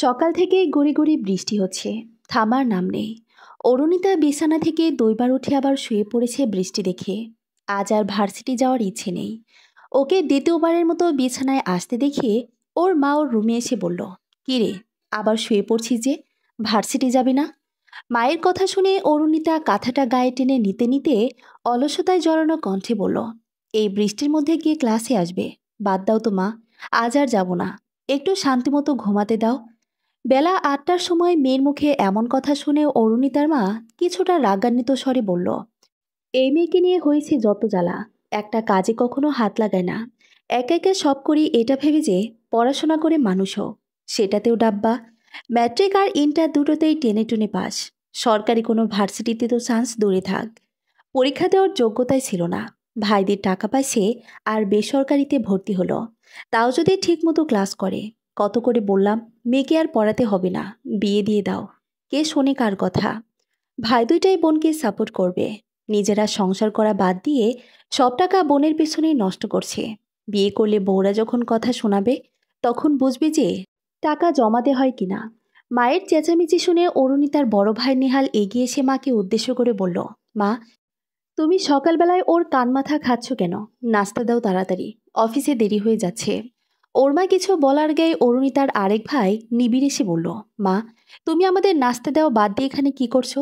সকাল থেকেই গুড়ি গুড়ি বৃষ্টি হচ্ছে, থামার নাম নেই। অরুণিতা বিছানা থেকে দুইবার উঠে আবার শুয়ে পড়েছে বৃষ্টি দেখে। আজ আর ভার্সিটি যাওয়ার ইচ্ছে নেই। ওকে দ্বিতীয়বারের মতো বিছানায় আসতে দেখে ওর মা ওর রুমে এসে বলল, কিরে, আবার শুয়ে পড়ছিস যে, ভার্সিটি যাবি না? মায়ের কথা শুনে অরুণিতা কাঁথাটা গায়ে টেনে নিতে নিতে অলসতায় জড়ানো কণ্ঠে বলল, এই বৃষ্টির মধ্যে গিয়ে ক্লাসে আসবে? বাদ দাও তো মা, আজ আর যাব না। একটু শান্তিমতো ঘুমাতে দাও। বেলা ৮টার সময় মেয়ের মুখে এমন কথা শুনে অরুণিতার মা কিছুটা রাগান্বিত স্বরে বলল, এই মেয়েকে নিয়ে হয়েছে যত জ্বালা। একটা কাজে কখনো হাত লাগায় না। একা একা সব করি এটা ভেবে যে পড়াশোনা করে মানুষ হোক, সেটাতেও ডাব্বা। ম্যাট্রিক আর ইন্টার দুটোতেই টেনে টুনে পাস। সরকারি কোনো ভার্সিটিতে তো চান্স দূরে থাক। পরীক্ষা দেওয়ার যোগ্যতাই ছিল না। ভাইদের টাকা পাইছে আর বেসরকারিতে ভর্তি হলো। তাও যদি ঠিকমতো ক্লাস করে। কত করে বললাম, মেয়েকে আর পড়াতে হবে না, বিয়ে দিয়ে দাও। কে শোনে কার কথা? ভাই দুইটাই বোনকে সাপোর্ট করবে। নিজেরা সংসার করা বাদ দিয়ে সব টাকা বোনের পেছনেই নষ্ট করছে। বিয়ে করলে বউরা যখন কথা শোনাবে, তখন বুঝবে যে টাকা জমাতে হয় কিনা। মায়ের চেঁচামেচি শুনে অরুণিতার বড় ভাই নেহাল এগিয়ে এসে মাকে উদ্দেশ্য করে বলল, মা, তুমি সকালবেলায় ওর কান মাথা খাচ্ছ কেন? নাস্তা দাও তাড়াতাড়ি, অফিসে দেরি হয়ে যাচ্ছে। ওর মা কিছু বলার গায়ে অরুণিতার আরেক ভাই নিবিড় এসে বলল, মা, তুমি আমাদের নাস্তা দেওয়া বাদ দিয়ে এখানে কি করছো?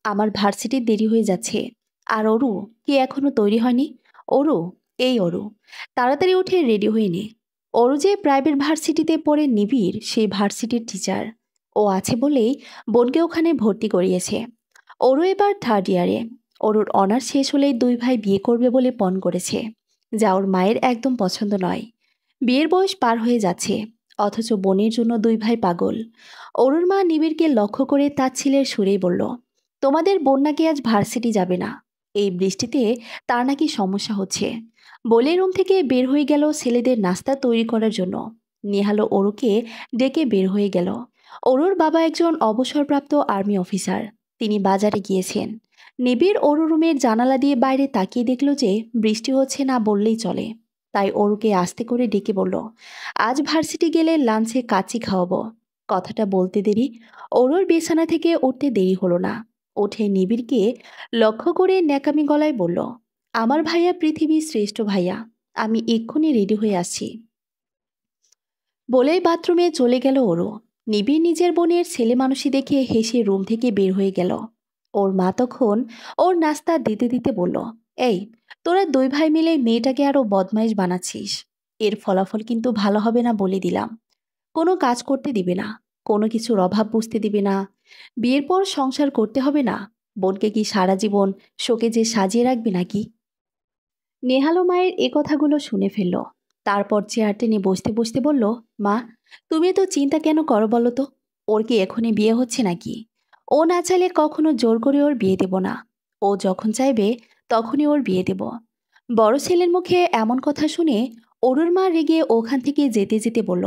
আমার ভার্সিটির দেরি হয়ে যাচ্ছে। আর অরু, কি এখনো তৈরি হয়নি? অরু, এই অরু, তাড়াতাড়ি উঠে রেডি হয়ে নে। অরু যে প্রাইভেট ভার্সিটিতে পড়ে নিবিড় সেই ভার্সিটির টিচার। ও আছে বলেই বোনকে ওখানে ভর্তি করিয়েছে। অরু এবার থার্ড ইয়ারে। অরুর অনার্স শেষ হলেই দুই ভাই বিয়ে করবে বলে পণ করেছে, যা ওর মায়ের একদম পছন্দ নয়। বিয়ের বয়স পার হয়ে যাচ্ছে, অথচ বোনের জন্য দুই ভাই পাগল। অরুর মা নিবিড়কে লক্ষ্য করে তার ছেলের সুরেই বলল, তোমাদের বোন নাকি আজ ভার্সিটি যাবে না। এই বৃষ্টিতে তার নাকি সমস্যা হচ্ছে। বলে রুম থেকে বের হয়ে গেল ছেলেদের নাস্তা তৈরি করার জন্য। নেহালো অরুকে ডেকে বের হয়ে গেল। অরুর বাবা একজন অবসরপ্রাপ্ত আর্মি অফিসার। তিনি বাজারে গিয়েছেন। নিবিড় অরু রুমের জানালা দিয়ে বাইরে তাকিয়ে দেখল যে বৃষ্টি হচ্ছে না বললেই চলে। তাই অরুকে আস্তে করে ডেকে বলল, আজ ভার্সিটি গেলে লাঞ্চে কাচ্চি খাওয়াবো। কথাটা বলতে দেরি, অরুর বিছানা থেকে উঠতে দেরি হলো না। উঠে নিবিড়কে লক্ষ্য করে ন্যাকামি গলায় বলল, আমার ভাইয়া পৃথিবীর শ্রেষ্ঠ ভাইয়া, আমি এক্ষুনি রেডি হয়ে আসছি। বলেই বাথরুমে চলে গেল অরু। নিবিড় নিজের বোনের ছেলে মানুষই দেখে হেসে রুম থেকে বের হয়ে গেল। ওর মা তখন ওর নাস্তা দিতে দিতে বলল, এই, তোরা দুই ভাই মিলে মেয়েটাকে আরো বদমাইশ বানাচ্ছিস। এর ফলাফল কিন্তু ভালো হবে না বলে দিলাম। কোনো কাজ করতে দিবে না, কোনো কিছুর অভাব বুঝতে দিবে না। বিয়ের পর সংসার করতে হবে না। বোনকে কি সারা জীবন শোকে যে সাজিয়ে রাখবে নাকি? নেহালো মায়ের এ কথাগুলো শুনে ফেলল। তারপর চেয়ার টেনে বসতে বসতে বলল, মা, তুমি তো চিন্তা কেন করো বলো তো? ওর কি এখনই বিয়ে হচ্ছে নাকি? ও না চাইলে কখনো জোর করে ওর বিয়ে দেব না। ও যখন চাইবে তখনই ওর বিয়ে দেব। বড় ছেলের মুখে এমন কথা শুনে অরুর মা রেগে ওখান থেকে যেতে যেতে বলল,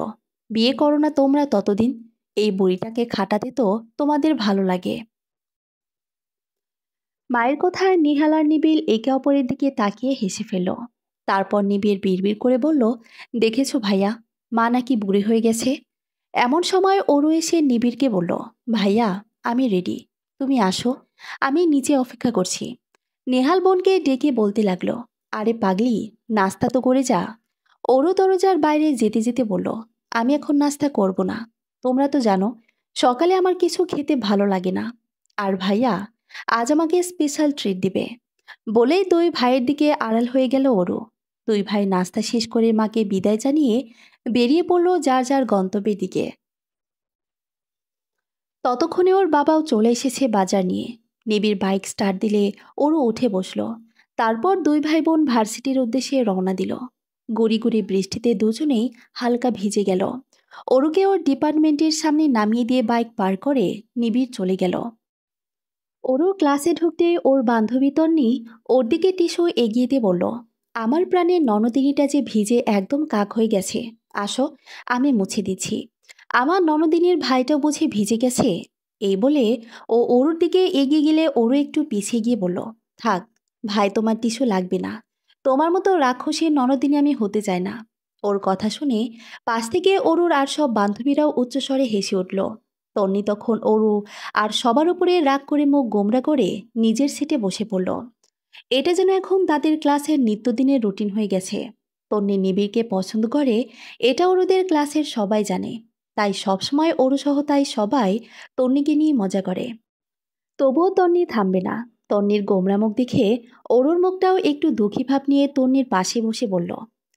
বিয়ে করো না তোমরা ততদিন। এই বুড়িটাকে খাটাতে তো তোমাদের ভালো লাগে। মায়ের কথায় নিহাল আর নিবিড় একে অপরের দিকে তাকিয়ে হেসে ফেলল। তারপর নিবিড় বিড়বিড় করে বলল, দেখেছো ভাইয়া, মা নাকি বুড়ি হয়ে গেছে। এমন সময় ওরু এসে নিবিড়কে বলল, ভাইয়া, আমি রেডি, তুমি আসো, আমি নিচে অপেক্ষা করছি। নেহাল বোনকে ডেকে বলতে লাগলো, আরে পাগলি, নাস্তা তো করে যা। ওরও দরজার বাইরে যেতে যেতে বলল, আমি এখন নাস্তা করব না। তোমরা তো জানো সকালে আমার কিছু খেতে ভালো লাগে না। আর ভাইয়া আজ আমাকে স্পেশাল ট্রিট দিবে। বলেই দুই ভাইয়ের দিকে আড়াল হয়ে গেল ওরু। দুই ভাই নাস্তা শেষ করে মাকে বিদায় জানিয়ে বেরিয়ে পড়ল যার যার গন্তব্যের দিকে। ততক্ষণে ওর বাবাও চলে এসেছে বাজার নিয়ে। নিবিড় বাইক স্টার্ট দিলে ওরও উঠে বসলো। তারপর দুই ভাই বোন ভার্সিটির উদ্দেশ্যে রওনা দিল। গুড়ি গুড়ি বৃষ্টিতে দুজনেই হালকা ভিজে গেল। ওরুকে ওর ডিপার্টমেন্টের সামনে নামিয়ে দিয়ে বাইক পার করে নিবিড় চলে গেল। ওরও ক্লাসে ঢুকতে ওর বান্ধবী তন্নি ওর দিকে টিস্যু এগিয়ে দিয়ে বলল, আমার প্রাণের ননদিনীটা যে ভিজে একদম কাক হয়ে গেছে। আসো, আমি মুছে দিচ্ছি। আমার ননদিনীর ভাইটা বুঝি ভিজে গেছে। এই বলে ও ওরুর দিকে এগিয়ে গেলে ওরও একটু পিছিয়ে গিয়ে বলল, থাক ভাই, তোমার টিস্যু লাগবে না। তোমার মতো রাক্ষসী ননদিনী আমি হতে চাই না। ওর কথা শুনে পাশ থেকে অরুর আর সব বান্ধবীরাও উচ্চস্বরে হেসে উঠল। তন্নি তখন অরু আর সবার উপরে রাগ করে মুখ গোমরা করে নিজের সিটে বসে পড়ল। এটা যেন এখন তাদের ক্লাসের নিত্যদিনের রুটিন হয়ে গেছে। তন্নি নিবিড়কে পছন্দ করে, এটা অরুদের ক্লাসের সবাই জানে। তাই সবসময় অরু সহ তাই সবাই তন্নিকে নিয়ে মজা করে। তবুও তন্নি থামবে না। তন্নির গোমরা মুখ দেখে অরুর মুখটাও একটু দুঃখী ভাব নিয়ে তন্নির পাশে বসে বলল,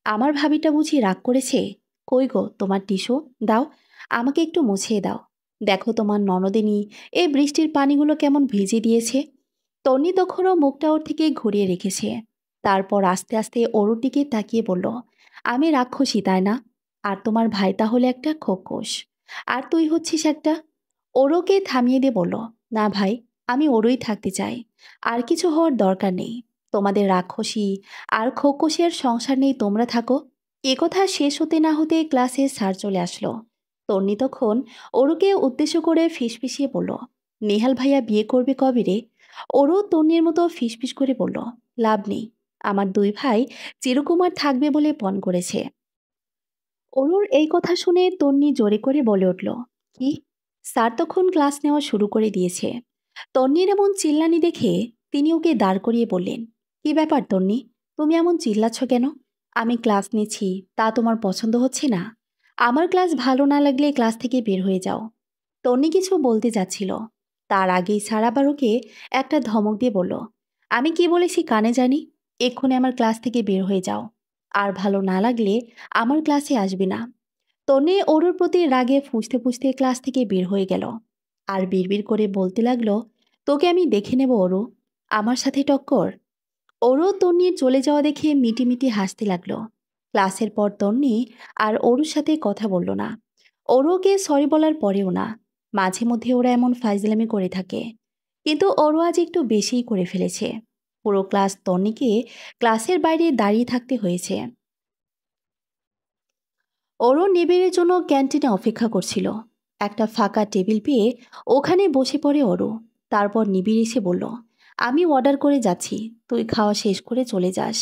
আমার ভাবিটা বুঝি রাগ করেছে? কই গো তোমার টিস্যু? দাও, আমাকে একটু মুছিয়ে দাও। দেখো তোমার ননদিনী এই বৃষ্টির পানিগুলো কেমন ভিজে দিয়েছে। তন্নি তখনও মুখটা ওর থেকে ঘুরিয়ে রেখেছে। তারপর আস্তে আস্তে অরুর দিকে তাকিয়ে বলল, আমি রাক্ষসী তাই না? আর তোমার ভাই তাহলে একটা খোকস। আর তুই হচ্ছিস একটা। ওরকে থামিয়ে দিয়ে বলল, না ভাই, আমি ওরই থাকতে চাই। আর কিছু হওয়ার দরকার নেই। তোমাদের রাক্ষসী আর খোকসের সংসার নেই, তোমরা থাকো। এ কথা শেষ হতে না হতে ক্লাসে স্যার চলে আসলো। তন্নি তখন ওরুকে উদ্দেশ্য করে ফিসফিসিয়ে বলল, নেহাল ভাইয়া বিয়ে করবে কবে রে? ওরও তন্নির মতো ফিসফিস করে বলল, লাভ নেই, আমার দুই ভাই চিরকুমার থাকবে বলে পণ করেছে। অরুর এই কথা শুনে তন্নি জোরে করে বলে উঠল, কি? স্যার তখন ক্লাস নেওয়া শুরু করে দিয়েছে। তন্নির এমন চিল্লানি দেখে তিনি ওকে দাঁড় করিয়ে বললেন, কি ব্যাপার তন্নি, তুমি এমন চিল্লাচ্ছ কেন? আমি ক্লাস নিচ্ছি, তা তোমার পছন্দ হচ্ছে না? আমার ক্লাস ভালো না লাগলে ক্লাস থেকে বের হয়ে যাও। তন্নি কিছু বলতে যাচ্ছিল, তার আগেই স্যার আবার ওকে একটা ধমক দিয়ে বলল, আমি কি বলেছি কানে জানি? এক্ষুনি আমার ক্লাস থেকে বের হয়ে যাও। আর ভালো না লাগলে আমার ক্লাসে আসবে না। তন্নি অরুর প্রতি রাগে ফুঁসতে ফুঁসতে ক্লাস থেকে বের হয়ে গেল। আর বিড়বিড় করে বলতে লাগলো, তোকে আমি দেখে নেব অরু, আমার সাথে টক্কর। অরু তন্নির চলে যাওয়া দেখে মিটিমিটি হাসতে লাগলো। ক্লাসের পর তন্নি আর অরুর সাথে কথা বলল না। অরুকে সরি বলার পরেও না। মাঝে মধ্যে ওরা এমন ফাইজলামি করে থাকে, কিন্তু অরু আজ একটু বেশিই করে ফেলেছে। পুরো ক্লাস তন্নিকে ক্লাসের বাইরে দাঁড়িয়ে থাকতে হয়েছে। অরু নিবিড়ের জন্য ক্যান্টিনে অপেক্ষা করছিল। একটা ফাঁকা টেবিল পেয়ে ওখানে বসে পড়ে অরু। তারপর নিবিড় এসে বলল, আমি অর্ডার করে যাচ্ছি, তুই খাওয়া শেষ করে চলে যাস।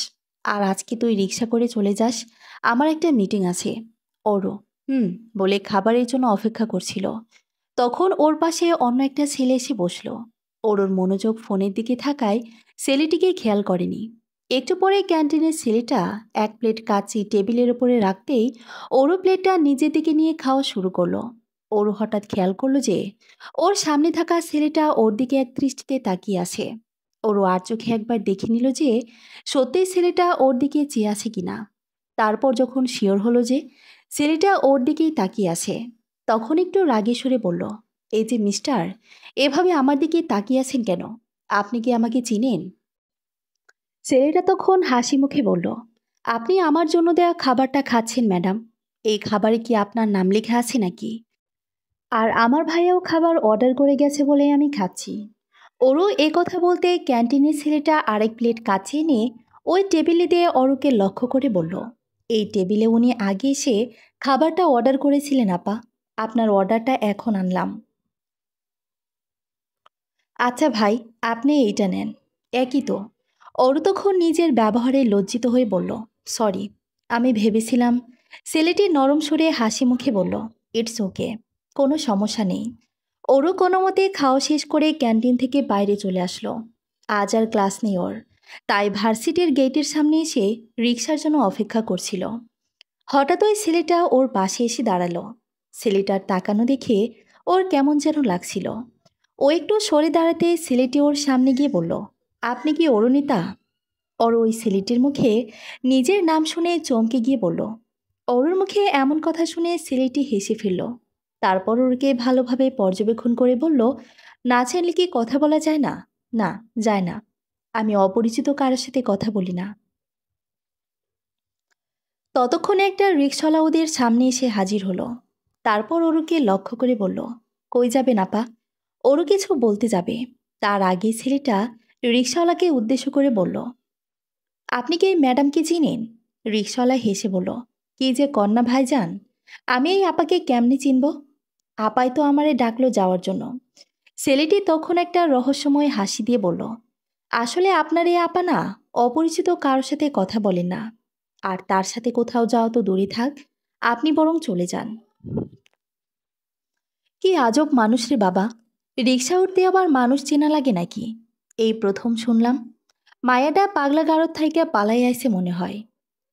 আর আজকে তুই রিক্সা করে চলে যাস, আমার একটা মিটিং আছে। অরু হুম বলে খাবারের জন্য অপেক্ষা করছিল। তখন ওর পাশে অন্য একটা ছেলে এসে বসলো। অরুর মনোযোগ ফোনের দিকে থাকায় ছেলেটিকে খেয়াল করেনি। একটু পরে ক্যান্টিনের ছেলেটা এক প্লেট কাচ্চি টেবিলের উপরে রাখতেই ওরও প্লেটটা নিজের দিকে নিয়ে খাওয়া শুরু করলো। ওরও হঠাৎ খেয়াল করলো যে ওর সামনে থাকা ছেলেটা ওর দিকে এক দৃষ্টিতে তাকিয়ে আছে। ওরও আর চোখে একবার দেখে নিল যে সত্যিই ছেলেটা ওর দিকে চেয়ে আছে কিনা। তারপর যখন শিওর হলো যে ছেলেটা ওর দিকেই তাকিয়ে আছে, তখন একটু রাগে সুরে বলল, এই যে মিস্টার, এভাবে আমার দিকে তাকিয়ে আছেন কেন? আপনি কি আমাকে চিনেন? ছেলেটা তখন হাসি মুখে বলল, আপনি আমার জন্য দেওয়া খাবারটা খাচ্ছেন ম্যাডাম। এই খাবারে কি আপনার নাম লেখা আছে নাকি? আর আমার ভাইয়াও খাবার অর্ডার করে গেছে বলে আমি খাচ্ছি। ওরও এ কথা বলতে ক্যান্টিনের ছেলেটা আরেক প্লেট কাছে এনে ওই টেবিলে দিয়ে অরুকে লক্ষ্য করে বলল, এই টেবিলে উনি আগে এসে খাবারটা অর্ডার করেছিলেন আপা, আপনার অর্ডারটা এখন আনলাম। আচ্ছা ভাই, আপনি এইটা নেন। একই তো। অরু তখন নিজের ব্যবহারে লজ্জিত হয়ে বলল, সরি, আমি ভেবেছিলাম। ছেলেটি নরম সুরে হাসি মুখে বলল, ইটস ওকে, কোনো সমস্যা নেই। ওরও কোনো মতে খাওয়া শেষ করে ক্যান্টিন থেকে বাইরে চলে আসলো। আজ আর ক্লাস নেই ওর, তাই ভার্সিটির গেটের সামনে এসে রিক্সার জন্য অপেক্ষা করছিল। হঠাৎ ওই ছেলেটা ওর পাশে এসে দাঁড়ালো। ছেলেটার তাকানো দেখে ওর কেমন যেন লাগছিল। ও একটু সরে দাঁড়াতে ছেলেটি ওর সামনে গিয়ে বলল, আপনি কি অরুণিতা? ওই ছেলেটির মুখে নিজের নাম শুনে চমকে গিয়ে বলল। অরুর মুখে এমন কথা শুনে ছেলেটি হেসে ফেলল। তারপর ওরকে ভালোভাবে পর্যবেক্ষণ করে বলল, না চাইলে কি কথা বলা যায় না? না, যায় না। আমি অপরিচিত কারোর সাথে কথা বলি না। ততক্ষণে একটা রিকশাওয়ালা ওদের সামনে এসে হাজির হলো। তারপর ওরুকে লক্ষ্য করে বলল, কই যাবেন আপা? ওরও কিছু বলতে যাবে, তার আগে ছেলেটা রিকশাওয়ালাকে উদ্দেশ্য করে বলল, আপনি কি এই ম্যাডামকে চিনেন? রিকশাওয়ালা হেসে বলল, কি যে কন্যা ভাইজান, আমি এই আপাকে কেমনে চিনব? আপাই তো আমারে ডাকলো যাওয়ার জন্য। ছেলেটি তখন একটা রহস্যময় হাসি দিয়ে বলল, আসলে আপনার এই আপা না, অপরিচিত কারোর সাথে কথা বলেন না। আর তার সাথে কোথাও যাওয়া তো দূরে থাক, আপনি বরং চলে যান। কি আজব মানুষ রে বাবা! রিক্সা উঠতে আবার মানুষ চেনা লাগে নাকি? এই প্রথম শুনলাম। মায়াডা পাগলা গারদ থাইকা পালাই আইছে মনে হয়।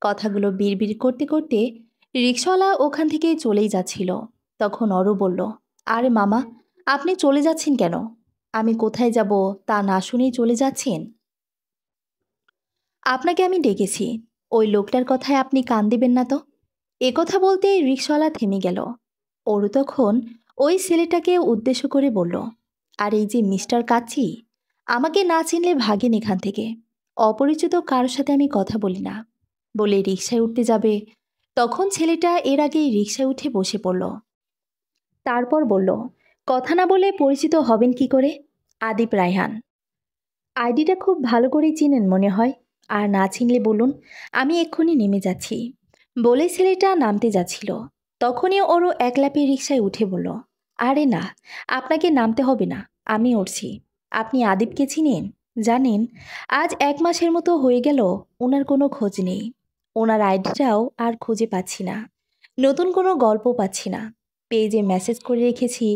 কথাগুলো বিড়বিড় করতে করতে রিক্সাওয়ালা ওখান থেকে চলেই যাচ্ছিল। তখন অরু বলল, আরে মামা, আপনি চলে যাচ্ছেন কেন? আমি কোথায় যাব তা না শুনেই চলে যাচ্ছেন? আপনাকে আমি ডেকেছি, ওই লোকটার কথায় আপনি কান দেবেন না তো। একথা বলতেই রিক্সাওয়ালা থেমে গেল। অরু তখন ওই ছেলেটাকে উদ্দেশ্য করে বলল, আর এই যে মিস্টার কাচ্চি, আমাকে না চিনলে ভাগেন এখান থেকে। অপরিচিত কারোর সাথে আমি কথা বলি না। বলে রিকশায় উঠতে যাবে, তখন ছেলেটা এর আগেই রিকশায় উঠে বসে পড়ল। তারপর বলল, কথা না বলে পরিচিত হবেন কি করে? আদিপ রায়হান। আইডিটা খুব ভালো করেই চিনেন মনে হয়। আর না চিনলে বলুন, আমি এক্ষুনি নেমে যাচ্ছি। বলে ছেলেটা নামতে যাচ্ছিল। তখনই ওরও একলাপে রিকশায় উঠে বলল, আরে না, আপনাকে নামতে হবে না, আমি উঠছি। আপনি আদিপকে চিনেন? জানেন, আজ 1 মাসের মতো হয়ে গেল ওনার কোনো খোঁজ নেই। ওনার আইডিটাও আর খুঁজে পাচ্ছি না। নতুন কোনো গল্প পাচ্ছি না। পেজে মেসেজ করে রেখেছি,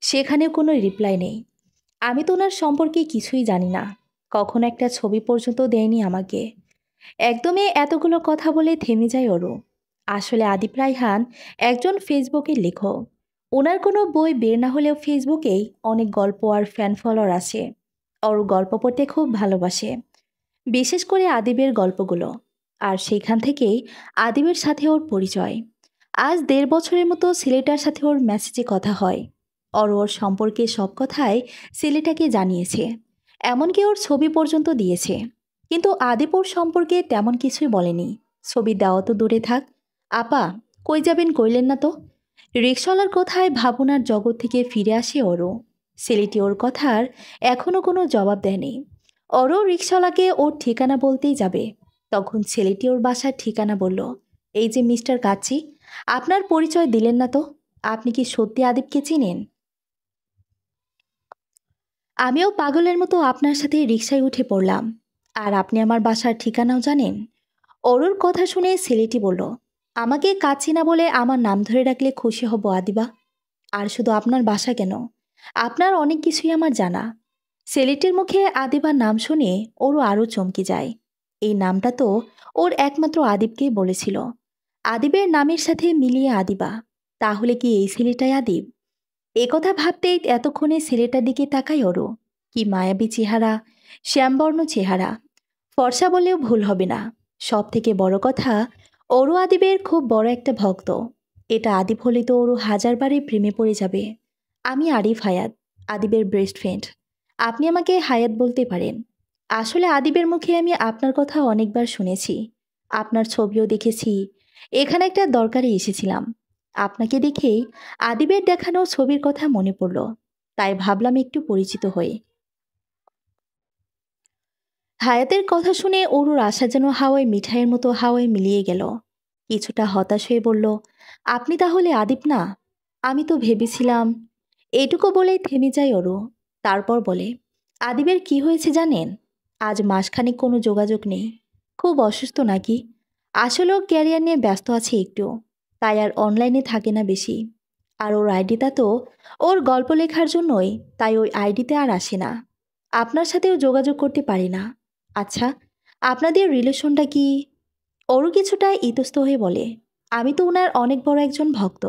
সেখানেও কোনো রিপ্লাই নেই। আমি তো ওনার সম্পর্কে কিছুই জানি না। কখনো একটা ছবি পর্যন্ত দেয়নি আমাকে। একদমই এতগুলো কথা বলে থেমে যায় ওরও। আসলে আদিপ রায়হান একজন ফেসবুকের লেখক। ওনার কোনো বই বের না হলেও ফেসবুকেই অনেক গল্প আর ফ্যান ফলোয়ার আছে। ওর গল্প পড়তে খুব ভালোবাসে, বিশেষ করে আদিবের গল্পগুলো। আর সেখান থেকেই আদিবের সাথে ওর পরিচয়। আজ 1.5 বছরের মতো ছেলেটার সাথে ওর মেসেজে কথা হয়। ওর সম্পর্কে সব কথাই ছেলেটাকে জানিয়েছে, এমনকি ওর ছবি পর্যন্ত দিয়েছে। কিন্তু আদিপ ওর সম্পর্কে তেমন কিছুই বলেনি। ছবি দেওয়া তো দূরে থাক। আপা, কই যাবেন কইলেন না তো? রিক্সাওয়ালার কথায় ভাবনার জগৎ থেকে ফিরে আসে ওরও। ছেলেটি ওর কথার এখনও কোনো জবাব দেয়নি। ওরও রিক্সাওয়ালাকে ওর ঠিকানা বলতেই যাবে, তখন ছেলেটি ওর বাসার ঠিকানা বলল। এই যে মিস্টার কাচ্চি, আপনার পরিচয় দিলেন না তো। আপনি কি সত্যি আদিপকে চিনেন? আমিও পাগলের মতো আপনার সাথে রিকশায় উঠে পড়লাম। আর আপনি আমার বাসার ঠিকানাও জানেন? অরুর কথা শুনে ছেলেটি বলল, আমাকে কাচ্চি না বলে আমার নাম ধরে ডাকলে খুশি হব আদিবা। আর শুধু আপনার বাসা কেন, আপনার অনেক কিছুই আমার জানা। ছেলেটির মুখে আদিবার নাম শুনে ওরও আরও চমকে যায়। এই নামটা তো ওর একমাত্র আদিবকেই বলেছিল। আদিবের নামের সাথে মিলিয়ে আদিবা। তাহলে কি এই ছেলেটাই আদিব? একথা ভাবতেই এতক্ষণে ছেলেটার দিকে তাকাই ওরও। কি মায়াবী চেহারা, শ্যামবর্ণ চেহারা। ফর্সা বললেও ভুল হবে না। সব থেকে বড় কথা, ওরও আদিবের খুব বড় একটা ভক্ত। এটা আদিব হলে তো ওরও 1000বারই প্রেমে পড়ে যাবে। আমি আরিফ হায়াত, আদিবের বেস্ট ফ্রেন্ড। আপনি আমাকে হায়াত বলতে পারেন। আসলে আদিবের মুখে আমি আপনার কথা অনেকবার শুনেছি, আপনার ছবিও দেখেছি। এখানে একটা দরকারে এসেছিলাম। আপনাকে দেখেই আদিবের দেখানো ছবির কথা মনে পড়ল। তাই ভাবলাম একটু পরিচিত হই। হায়াতের কথা শুনে অরুর আশা যেন হাওয়ায় মিঠাইয়ের মতো হাওয়ায় মিলিয়ে গেল। কিছুটা হতাশ হয়ে বলল, আপনি তাহলে আদিব না? আমি তো ভেবেছিলাম। এটুকু বলেই থেমে যায় অরু। তারপর বলে, আদিবের কি হয়েছে জানেন? আজ মাসখানেক কোনো যোগাযোগ নেই। খুব অসুস্থ নাকি? আসলেও ক্যারিয়ার নিয়ে ব্যস্ত আছে একটু, তাই আর অনলাইনে থাকে না বেশি। আর ওর আইডিটা তো ওর গল্প লেখার জন্যই, তাই ওই আইডিতে আর আসে না। আপনার সাথেও যোগাযোগ করতে পারি না। আচ্ছা, আপনাদের রিলেশনটা কি? ওরও কিছুটা ইতস্ত হয়ে বলে, আমি তো ওনার অনেক বড় একজন ভক্ত।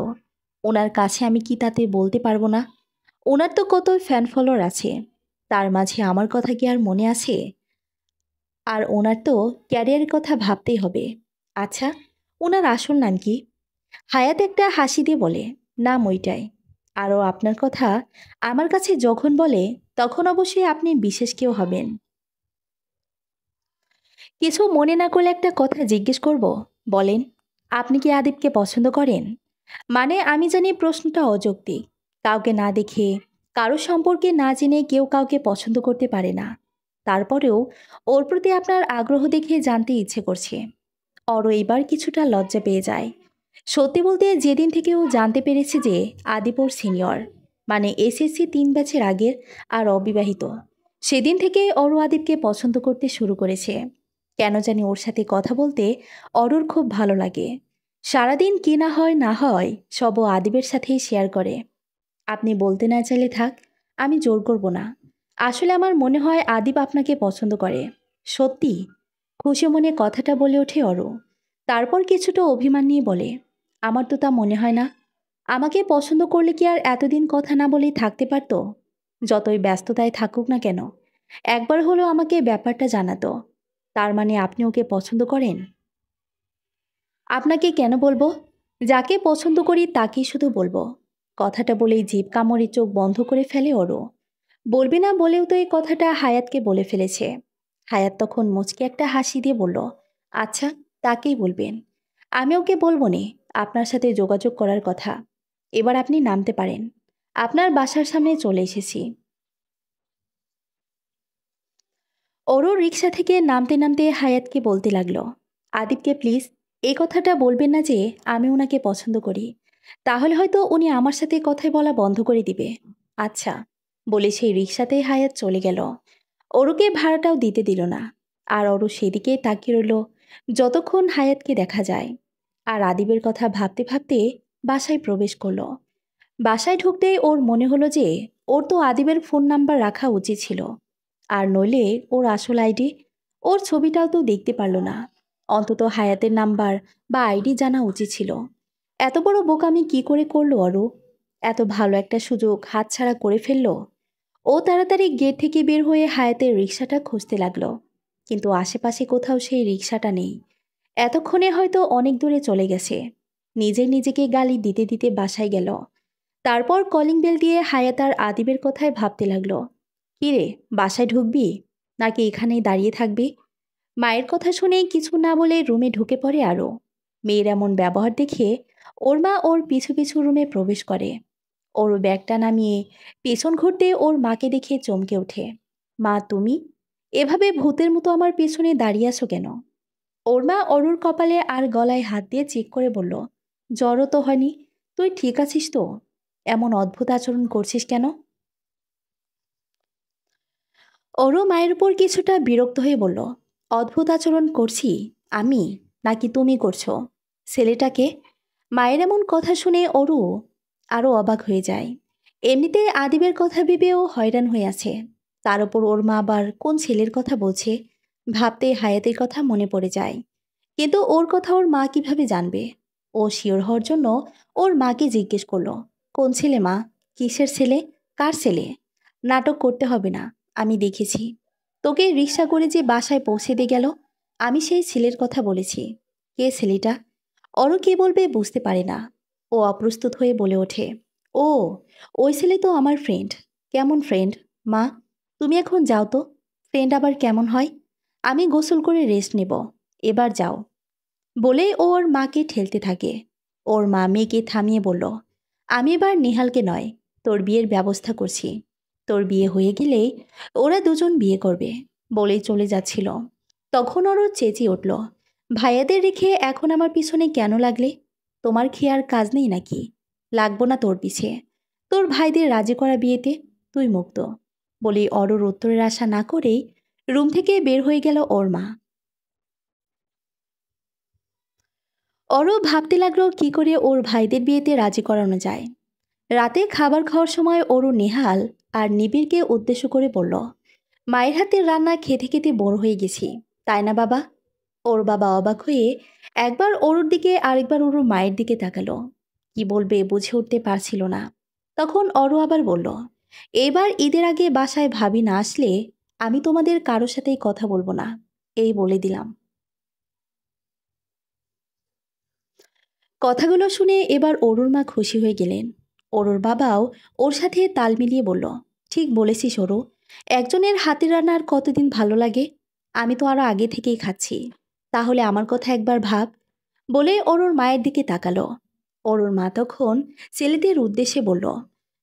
ওনার কাছে আমি কি তাতে বলতে পারবো না? ওনার তো কত ফ্যান ফলোয়ার আছে, তার মাঝে আমার কথা কি আর মনে আছে? আর ওনার তো ক্যারিয়ারের কথা ভাবতেই হবে। আচ্ছা, ওনার আসল নাম কি? হায়াত একটা হাসি দিয়ে বলে, নাম ওইটাই। আরও আপনার কথা আমার কাছে যখন বলে, তখন অবশ্যই আপনি বিশেষ কেউ হবেন। কিছু মনে না করলে একটা কথা জিজ্ঞেস করব? বলেন, আপনি কি আদিবকে পছন্দ করেন? মানে আমি জানি প্রশ্নটা অযৌক্তিক। কাউকে না দেখে, কারো সম্পর্কে না জেনে কেউ কাউকে পছন্দ করতে পারে না। তারপরেও ওর প্রতি আপনার আগ্রহ দেখে জানতে ইচ্ছে করছে। অরও এবার কিছুটা লজ্জা পেয়ে যায়। সত্যি বলতে যেদিন থেকে ও জানতে পেরেছে যে আদিপ ওর সিনিয়র, মানে এসএসসি 3 ব্যাচের আগের, আর অবিবাহিত, সেদিন থেকে অরও আদিবকে পছন্দ করতে শুরু করেছে। কেন জানি ওর সাথে কথা বলতে অরুর খুব ভালো লাগে। সারাদিন কি না হয় না হয় সবও আদিবের সাথেই শেয়ার করে। আপনি বলতে না চাইলে থাক, আমি জোর করব না। আসলে আমার মনে হয় আদিব আপনাকে পছন্দ করে। সত্যি? খুশি মনে কথাটা বলে ওঠে অরু। তারপর কিছুটা অভিমান নিয়ে বলে, আমার তো তা মনে হয় না। আমাকে পছন্দ করলে কি আর এতদিন কথা না বলেই থাকতে পারতো? যতই ব্যস্ততায় থাকুক না কেন, একবার হলেও আমাকে ব্যাপারটা জানাতো। তার মানে আপনি ওকে পছন্দ করেন? আপনাকে কেন বলবো? যাকে পছন্দ করি তাকেই শুধু বলবো। কথাটা বলেই জিভ কামড়ে চোখ বন্ধ করে ফেলে ওরও। বলবি না বলেও তো এই কথাটা হায়াতকে বলে ফেলেছে। হায়াত তখন মুচকে একটা হাসি দিয়ে বলল, আচ্ছা, তাকেই বলবেন। আমি ওকে বলবো নে আপনার সাথে যোগাযোগ করার কথা। এবার আপনি নামতে পারেন। আপনার বাসার সামনে চলে এসেছি। ওরও রিক্সা থেকে নামতে নামতে হায়াতকে বলতে লাগলো, আদিবকে প্লিজ এই কথাটা বলবেন না যে আমি ওনাকে পছন্দ করি। তাহলে হয়তো উনি আমার সাথে কথাই বলা বন্ধ করে দিবে। আচ্ছা, বলে সেই রিক্সাতেই হায়াত চলে গেল। অরুকে ভাড়াটাও দিতে দিল না। আর অরু সেদিকে তাকিয়ে রইল যতক্ষণ হায়াতকে দেখা যায়। আর আদিবের কথা ভাবতে ভাবতে বাসায় প্রবেশ করলো। বাসায় ঢুকতেই ওর মনে হলো যে ওর তো আদিবের ফোন নাম্বার রাখা উচিত ছিল। আর নইলে ওর আসল আইডি, ওর ছবিটাও তো দেখতে পারল না। অন্তত হায়াতের নাম্বার বা আইডি জানা উচিত ছিল। এত বড় বোকামি কি করে করলো অরু? এত ভালো একটা সুযোগ হাতছাড়া করে ফেললো। ও তাড়াতাড়ি গেট থেকে বের হয়ে হায়াতের রিক্সাটা খুঁজতে লাগলো। কিন্তু আশেপাশে কোথাও সেই রিক্সাটা নেই। এতক্ষণে হয়তো অনেক দূরে চলে গেছে। নিজেকে গালি দিতে দিতে বাসায় গেল। তারপর কলিং বেল দিয়ে হায়াত আর আদিবের কথায় ভাবতে লাগলো, কিরে, বাসায় ঢুকবি নাকি এখানেই দাঁড়িয়ে থাকবি? মায়ের কথা শুনে কিছু না বলে রুমে ঢুকে পড়ে আরও। মেয়ের এমন ব্যবহার দেখে ওর মা ওর পিছু পিছু রুমে প্রবেশ করে। ওর ব্যাগটা নামিয়ে পেছন ঘুরতে ওর মাকে দেখে চমকে ওঠে। মা, তুমি এভাবে ভূতের মতো আমার পেছনে দাঁড়িয়ে আছো কেন? ওর মা অরুর কপালে আর গলায় হাত দিয়ে চেক করে বলল, জ্বরও তো হয়নি, তুই ঠিক আছিস তো? এমন অদ্ভুত আচরণ করছিস কেন? অরু মায়ের উপর কিছুটা বিরক্ত হয়ে বলল, অদ্ভুত আচরণ করছি আমি নাকি তুমি করছো? ছেলেটাকে। মায়ের এমন কথা শুনে অরু আরও অবাক হয়ে যায়। এমনিতে আদিবের কথা ভেবেও হয়রান হয়ে আছে। তার উপর ওর মা আবার কোন ছেলের কথা বলছে ভাবতে হায়াতের কথা মনে পড়ে যায়। কিন্তু ওর কথা ওর মা কিভাবে জানবে? ও শিওর হওয়ার জন্য ওর মাকে জিজ্ঞেস করলো, কোন ছেলে মা? কিসের ছেলে? কার ছেলে? নাটক করতে হবে না, আমি দেখেছি। তোকে রিক্সা করে যে বাসায় পৌঁছে দিয়ে গেল, আমি সেই ছেলের কথা বলেছি। কে ছেলেটা? অরু কি বলবে বুঝতে পারে না। ও অপ্রস্তুত হয়ে বলে ওঠে, ও, ওই ছেলে তো আমার ফ্রেন্ড। কেমন ফ্রেন্ড? মা, তুমি এখন যাও তো। ফ্রেন্ড আবার কেমন হয়? আমি গোসল করে রেস্ট নেব, এবার যাও। বলেই ও ওর মাকে ঠেলতে থাকে। ওর মা মেয়েকে থামিয়ে বলল, আমি এবার নেহালকে নয়, তোর বিয়ের ব্যবস্থা করছি। তোর বিয়ে হয়ে গেলেই ওরা দুজন বিয়ে করবে, বলেই চলে যাচ্ছিল। তখন ওরও চেঁচিয়ে উঠল, ভাইয়াদের রেখে এখন আমার পিছনে কেন লাগলে? তোমার কি আর কাজ নেই নাকি? লাগবো না তোর পিছে। তোর ভাইদের রাজি করা বিয়েতে তুই মুক্ত। বলেই অরুর উত্তরের আশা না করেই রুম থেকে বের হয়ে গেল ওর মা। অরূপ ভাবতে লাগলো কি করে ওর ভাইদের বিয়েতে রাজি করানো যায়। রাতে খাবার খাওয়ার সময় অরু নেহাল আর নিবিড়কে উদ্দেশ্য করে বলল, মায়ের হাতের রান্না খেতে খেতে বোর হয়ে গেছি, তাই না বাবা? ওর বাবা অবাক হয়ে একবার অরুর দিকে আরেকবার অরুর মায়ের দিকে তাকালো। কি বলবে বুঝে উঠতে পারছিল না। তখন অরু আবার বলল, এবার ঈদের আগে বাসায় ভাবি না আসলে আমি তোমাদের কারোর সাথেই কথা বলবো না, এই বলে দিলাম। কথাগুলো শুনে এবার অরুর মা খুশি হয়ে গেলেন। অরুর বাবাও ওর সাথে তাল মিলিয়ে বলল, ঠিক বলেছিস অরু, একজনের হাতের রান্না আর কতদিন ভালো লাগে? আমি তো আরো আগে থেকেই খাচ্ছি। তাহলে আমার কথা একবার ভাব। বলে অরুর মায়ের দিকে তাকালো। অরুর মা তখন ছেলেদের উদ্দেশ্যে বলল,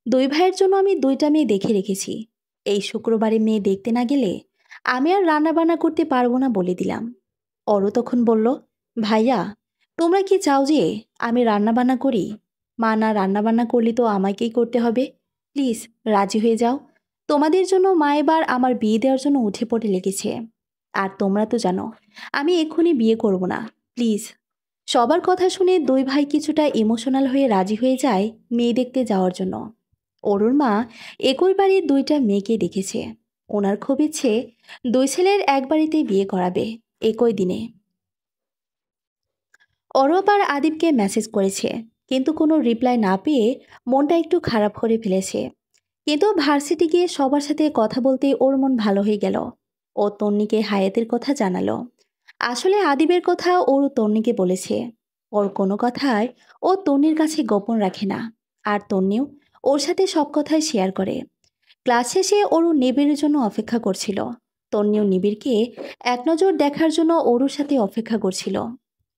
দুই ভাইয়ের জন্য আমি দুইটা মেয়ে দেখে রেখেছি। এই শুক্রবারে মেয়ে দেখতে না গেলে আমি আর রান্না বান্না করতে পারবো না বলে দিলাম। অরু তখন বলল, ভাইয়া, তোমরা কি চাও যে আমি রান্নাবান্না করি? মা না রান্নাবান্না করলে তো আমাকেই করতে হবে। প্লিজ রাজি হয়ে যাও। তোমাদের জন্য মা এবার আমার বিয়ে দেওয়ার জন্য উঠে পড়ে লেগেছে। আর তোমরা তো জানো আমি এক্ষুনি বিয়ে করব না, প্লিজ। সবার কথা শুনে দুই ভাই কিছুটা ইমোশনাল হয়ে রাজি হয়ে যায় মেয়ে দেখতে যাওয়ার জন্য। অরুর মা একই বাড়ির দুইটা মেয়েকে দেখেছে। ওনার খুব ইচ্ছে দুই ছেলের এক বাড়িতে বিয়ে করাবে একই দিনে। অরূপ আর আদিবকে মেসেজ করেছে, কিন্তু কোনো রিপ্লাই না পেয়ে মনটা একটু খারাপ করে ফেলেছে। কিন্তু ভার্সিটি গিয়ে সবার সাথে কথা বলতে ওর মন ভালো হয়ে গেল। ও তন্নিকে হায়াতের কথা জানালো। আসলে আদিবের কথা ওর তন্নিকে বলেছে। ওর কোনো কথায় ও তন্নির কাছে গোপন রাখে না। আর তন্নিও ওর সাথে সব কথাই শেয়ার করে। ক্লাস শেষে ওরু নিবিড়ের জন্য অপেক্ষা করছিল। তন্নিও নিবিড়কে এক নজর দেখার জন্য ওরুর সাথে অপেক্ষা করছিল।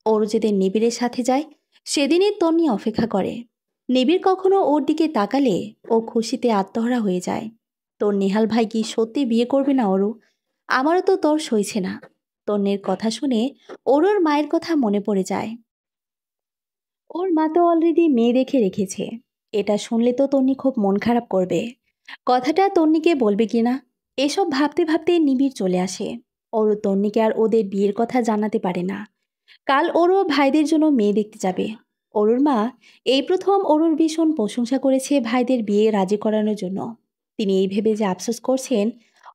ওরু যেদিন নিবিড়ের সাথে যায় সেদিনই তন্নি অপেক্ষা করে। নিবিড় কখনো ওর দিকে তাকালে ও খুশিতে আত্মহারা হয়ে যায়। তোর নেহাল ভাই কি সত্যি বিয়ে করবে না অরু? আমারও তো তোর সইছে না। তন্নির কথা শুনে অরুর মায়ের কথা মনে পড়ে যায়। ওর মা তো অলরেডি মেয়ে দেখে রেখেছে। এটা শুনলে তো তন্নি খুব মন খারাপ করবে। কথাটা তন্নিকে বলবে কিনা এসব ভাবতে ভাবতে নিবিড় চলে আসে। ওরও তন্নিকে আর ওদের বিয়ের কথা জানাতে পারে না। কাল ওরও ভাইদের জন্য মেয়ে দেখতে যাবে। অরুর মা এই প্রথম অরুর ভীষণ প্রশংসা করেছে ভাইদের বিয়ে রাজি করানোর জন্য। তিনি এই ভেবে যে আফসোস করছেন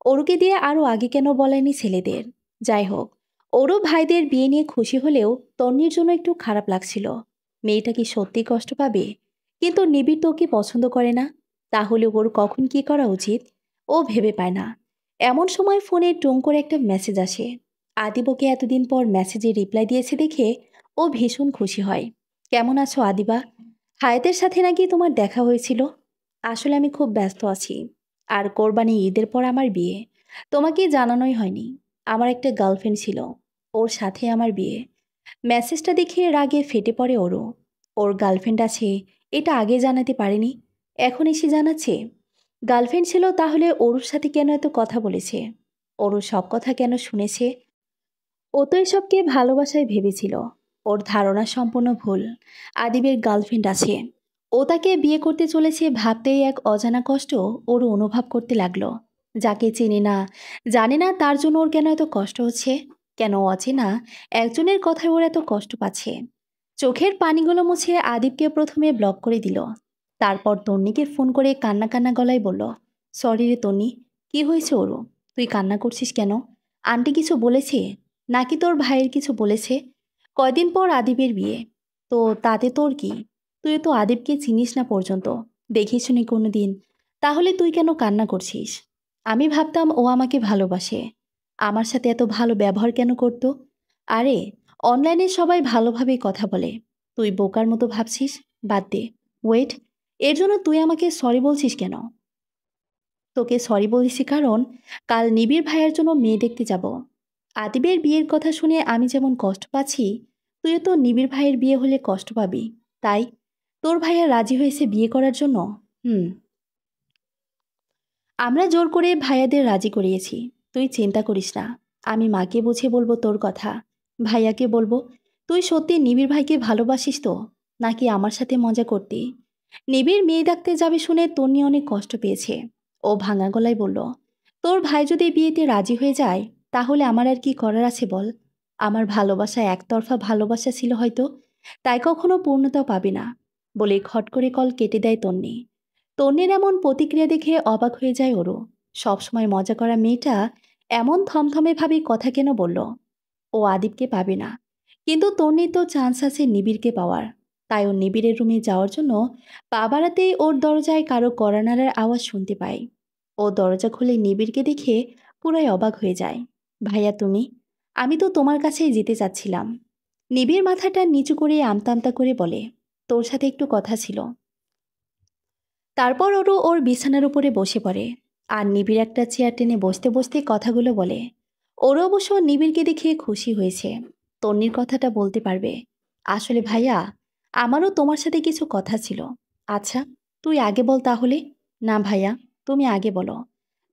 অরুকে দিয়ে আরও আগে কেন বলেনি ছেলেদের। যাই হোক, ওরও ভাইদের বিয়ে নিয়ে খুশি হলেও তন্নির জন্য একটু খারাপ লাগছিল। মেয়েটা কি সত্যি কষ্ট পাবে? কিন্তু নিবিড় তো ওকে পছন্দ করে না। তাহলে ওর কখন কি করা উচিত ও ভেবে পায় না। এমন সময় ফোনে টুং করে একটা মেসেজ আসে। আদিবকে এতদিন পর মেসেজে রিপ্লাই দিয়েছে দেখে ও ভীষণ খুশি হয়। কেমন আছো আদিবা? হায়াতের সাথে নাকি তোমার দেখা হয়েছিল? আসলে আমি খুব ব্যস্ত আছি। আর কোরবানি ঈদের পর আমার বিয়ে। তোমাকে জানানোই হয়নি। আমার একটা গার্লফ্রেন্ড ছিল, ওর সাথে আমার বিয়ে। মেসেজটা দেখে রাগে ফেটে পড়ে ওরও। ওর গার্লফ্রেন্ড আছে এটা আগে জানাতে পারেনি, এখন এসে জানাচ্ছে। গার্লফ্রেন্ড ছিল তাহলে ওর সাথে কেন এত কথা বলেছে? ওর সব কথা কেন শুনেছে? ও তো এসবকে ভালোবাসায় ভেবেছিল। ওর ধারণা সম্পূর্ণ ভুল। আদিবের গার্লফ্রেন্ড আছে, ও তাকে বিয়ে করতে চলেছে ভাবতেই এক অজানা কষ্ট ওর অনুভব করতে লাগলো। যাকে চিনি না, জানে না, তার জন্য ওর কেন এত কষ্ট হচ্ছে? কেন অচেনা একজনের কথায় ওর এত কষ্ট পাচ্ছে? চোখের পানিগুলো মুছে আদিবকে প্রথমে ব্লক করে দিল। তারপর তন্নিকে ফোন করে কান্না কান্না গলায় বলল, সরি রে তন্নি, কি হয়েছে ওরও? তুই কান্না করছিস কেন? আন্টি কিছু বলেছে? নাকি তোর ভাইয়ের কিছু বলেছে? কয়দিন পর আদিবের বিয়ে, তো তাতে তোর কি? তুই তো আদিবকে চিনিস না পর্যন্ত, দেখিস নি কোনো দিন। তাহলে তুই কেন কান্না করছিস? আমি ভাবতাম ও আমাকে ভালোবাসে। আমার সাথে এত ভালো ব্যবহার কেন করতো? আরে, অনলাইনে সবাই ভালোভাবেই কথা বলে, তুই বোকার মতো ভাবছিস? বাদ দে। ওয়েট, এর জন্য তুই আমাকে সরি বলছিস কেন? তোকে সরি বলছি কারণ কাল নিবিড় ভাইয়ের জন্য মেয়ে দেখতে যাব। আদিবের বিয়ের কথা শুনে আমি যেমন কষ্ট পাচ্ছি, তুইও তো নিবিড় ভাইয়ের বিয়ে হলে কষ্ট পাবি। তাই তোর ভাইয়া রাজি হয়েছে বিয়ে করার জন্য। হুম, আমরা জোর করে ভাইয়াদের রাজি করিয়েছি। তুই চিন্তা করিস না, আমি মাকে বুঝে বলবো তোর কথা। ভাইয়াকে বলবো তুই সত্যি নিবিড় ভাইকে ভালোবাসিস তো, নাকি আমার সাথে মজা করতি? নিবিড় মেয়ে ডাকতে যাবে শুনে তন্নি অনেক কষ্ট পেয়েছে। ও ভাঙা গলায় বলল, তোর ভাই যদি বিয়েতে রাজি হয়ে যায় তাহলে আমার আর কি করার আছে বল? আমার ভালোবাসা একতরফা ভালোবাসা ছিল হয়তো, তাই কখনো পূর্ণতাও পাবে না। বলে খট করে কল কেটে দেয় তন্নি। তন্নির এমন প্রতিক্রিয়া দেখে অবাক হয়ে যায় ওরও। সবসময় মজা করা মেয়েটা এমন থমথমে ভাবে কথা কেন বলল? ও আদিবকে পাবে না, কিন্তু তন্নির তো চান্স আছে নিবিড়কে পাওয়ার। তাই ও নিবিড়ের রুমে যাওয়ার জন্য পা বাড়াতেই ওর দরজায় কারো কড়া নাড়ার আওয়াজ শুনতে পায়। ও দরজা খুলে নিবিড়কে দেখে পুরাই অবাক হয়ে যায়। ভাইয়া তুমি? আমি তো তোমার কাছেই যেতে চাচ্ছিলাম। নিবিড় মাথাটা নিচু করে আমতা আমতা করে বলে, তোর সাথে একটু কথা ছিল। তারপর ওরও ওর বিছানার উপরে বসে পড়ে। আর নিবিড় একটা চেয়ার টেনে বসতে বসতে কথাগুলো বলে। ওরও অবশ্য নিবিড়কে দেখে খুশি হয়েছে। তন্নির কথাটা বলতে পারবে। আসলে ভাইয়া, আমারও তোমার সাথে কিছু কথা ছিল। আচ্ছা, তুই আগে বল তাহলে। না ভাইয়া, তুমি আগে বলো।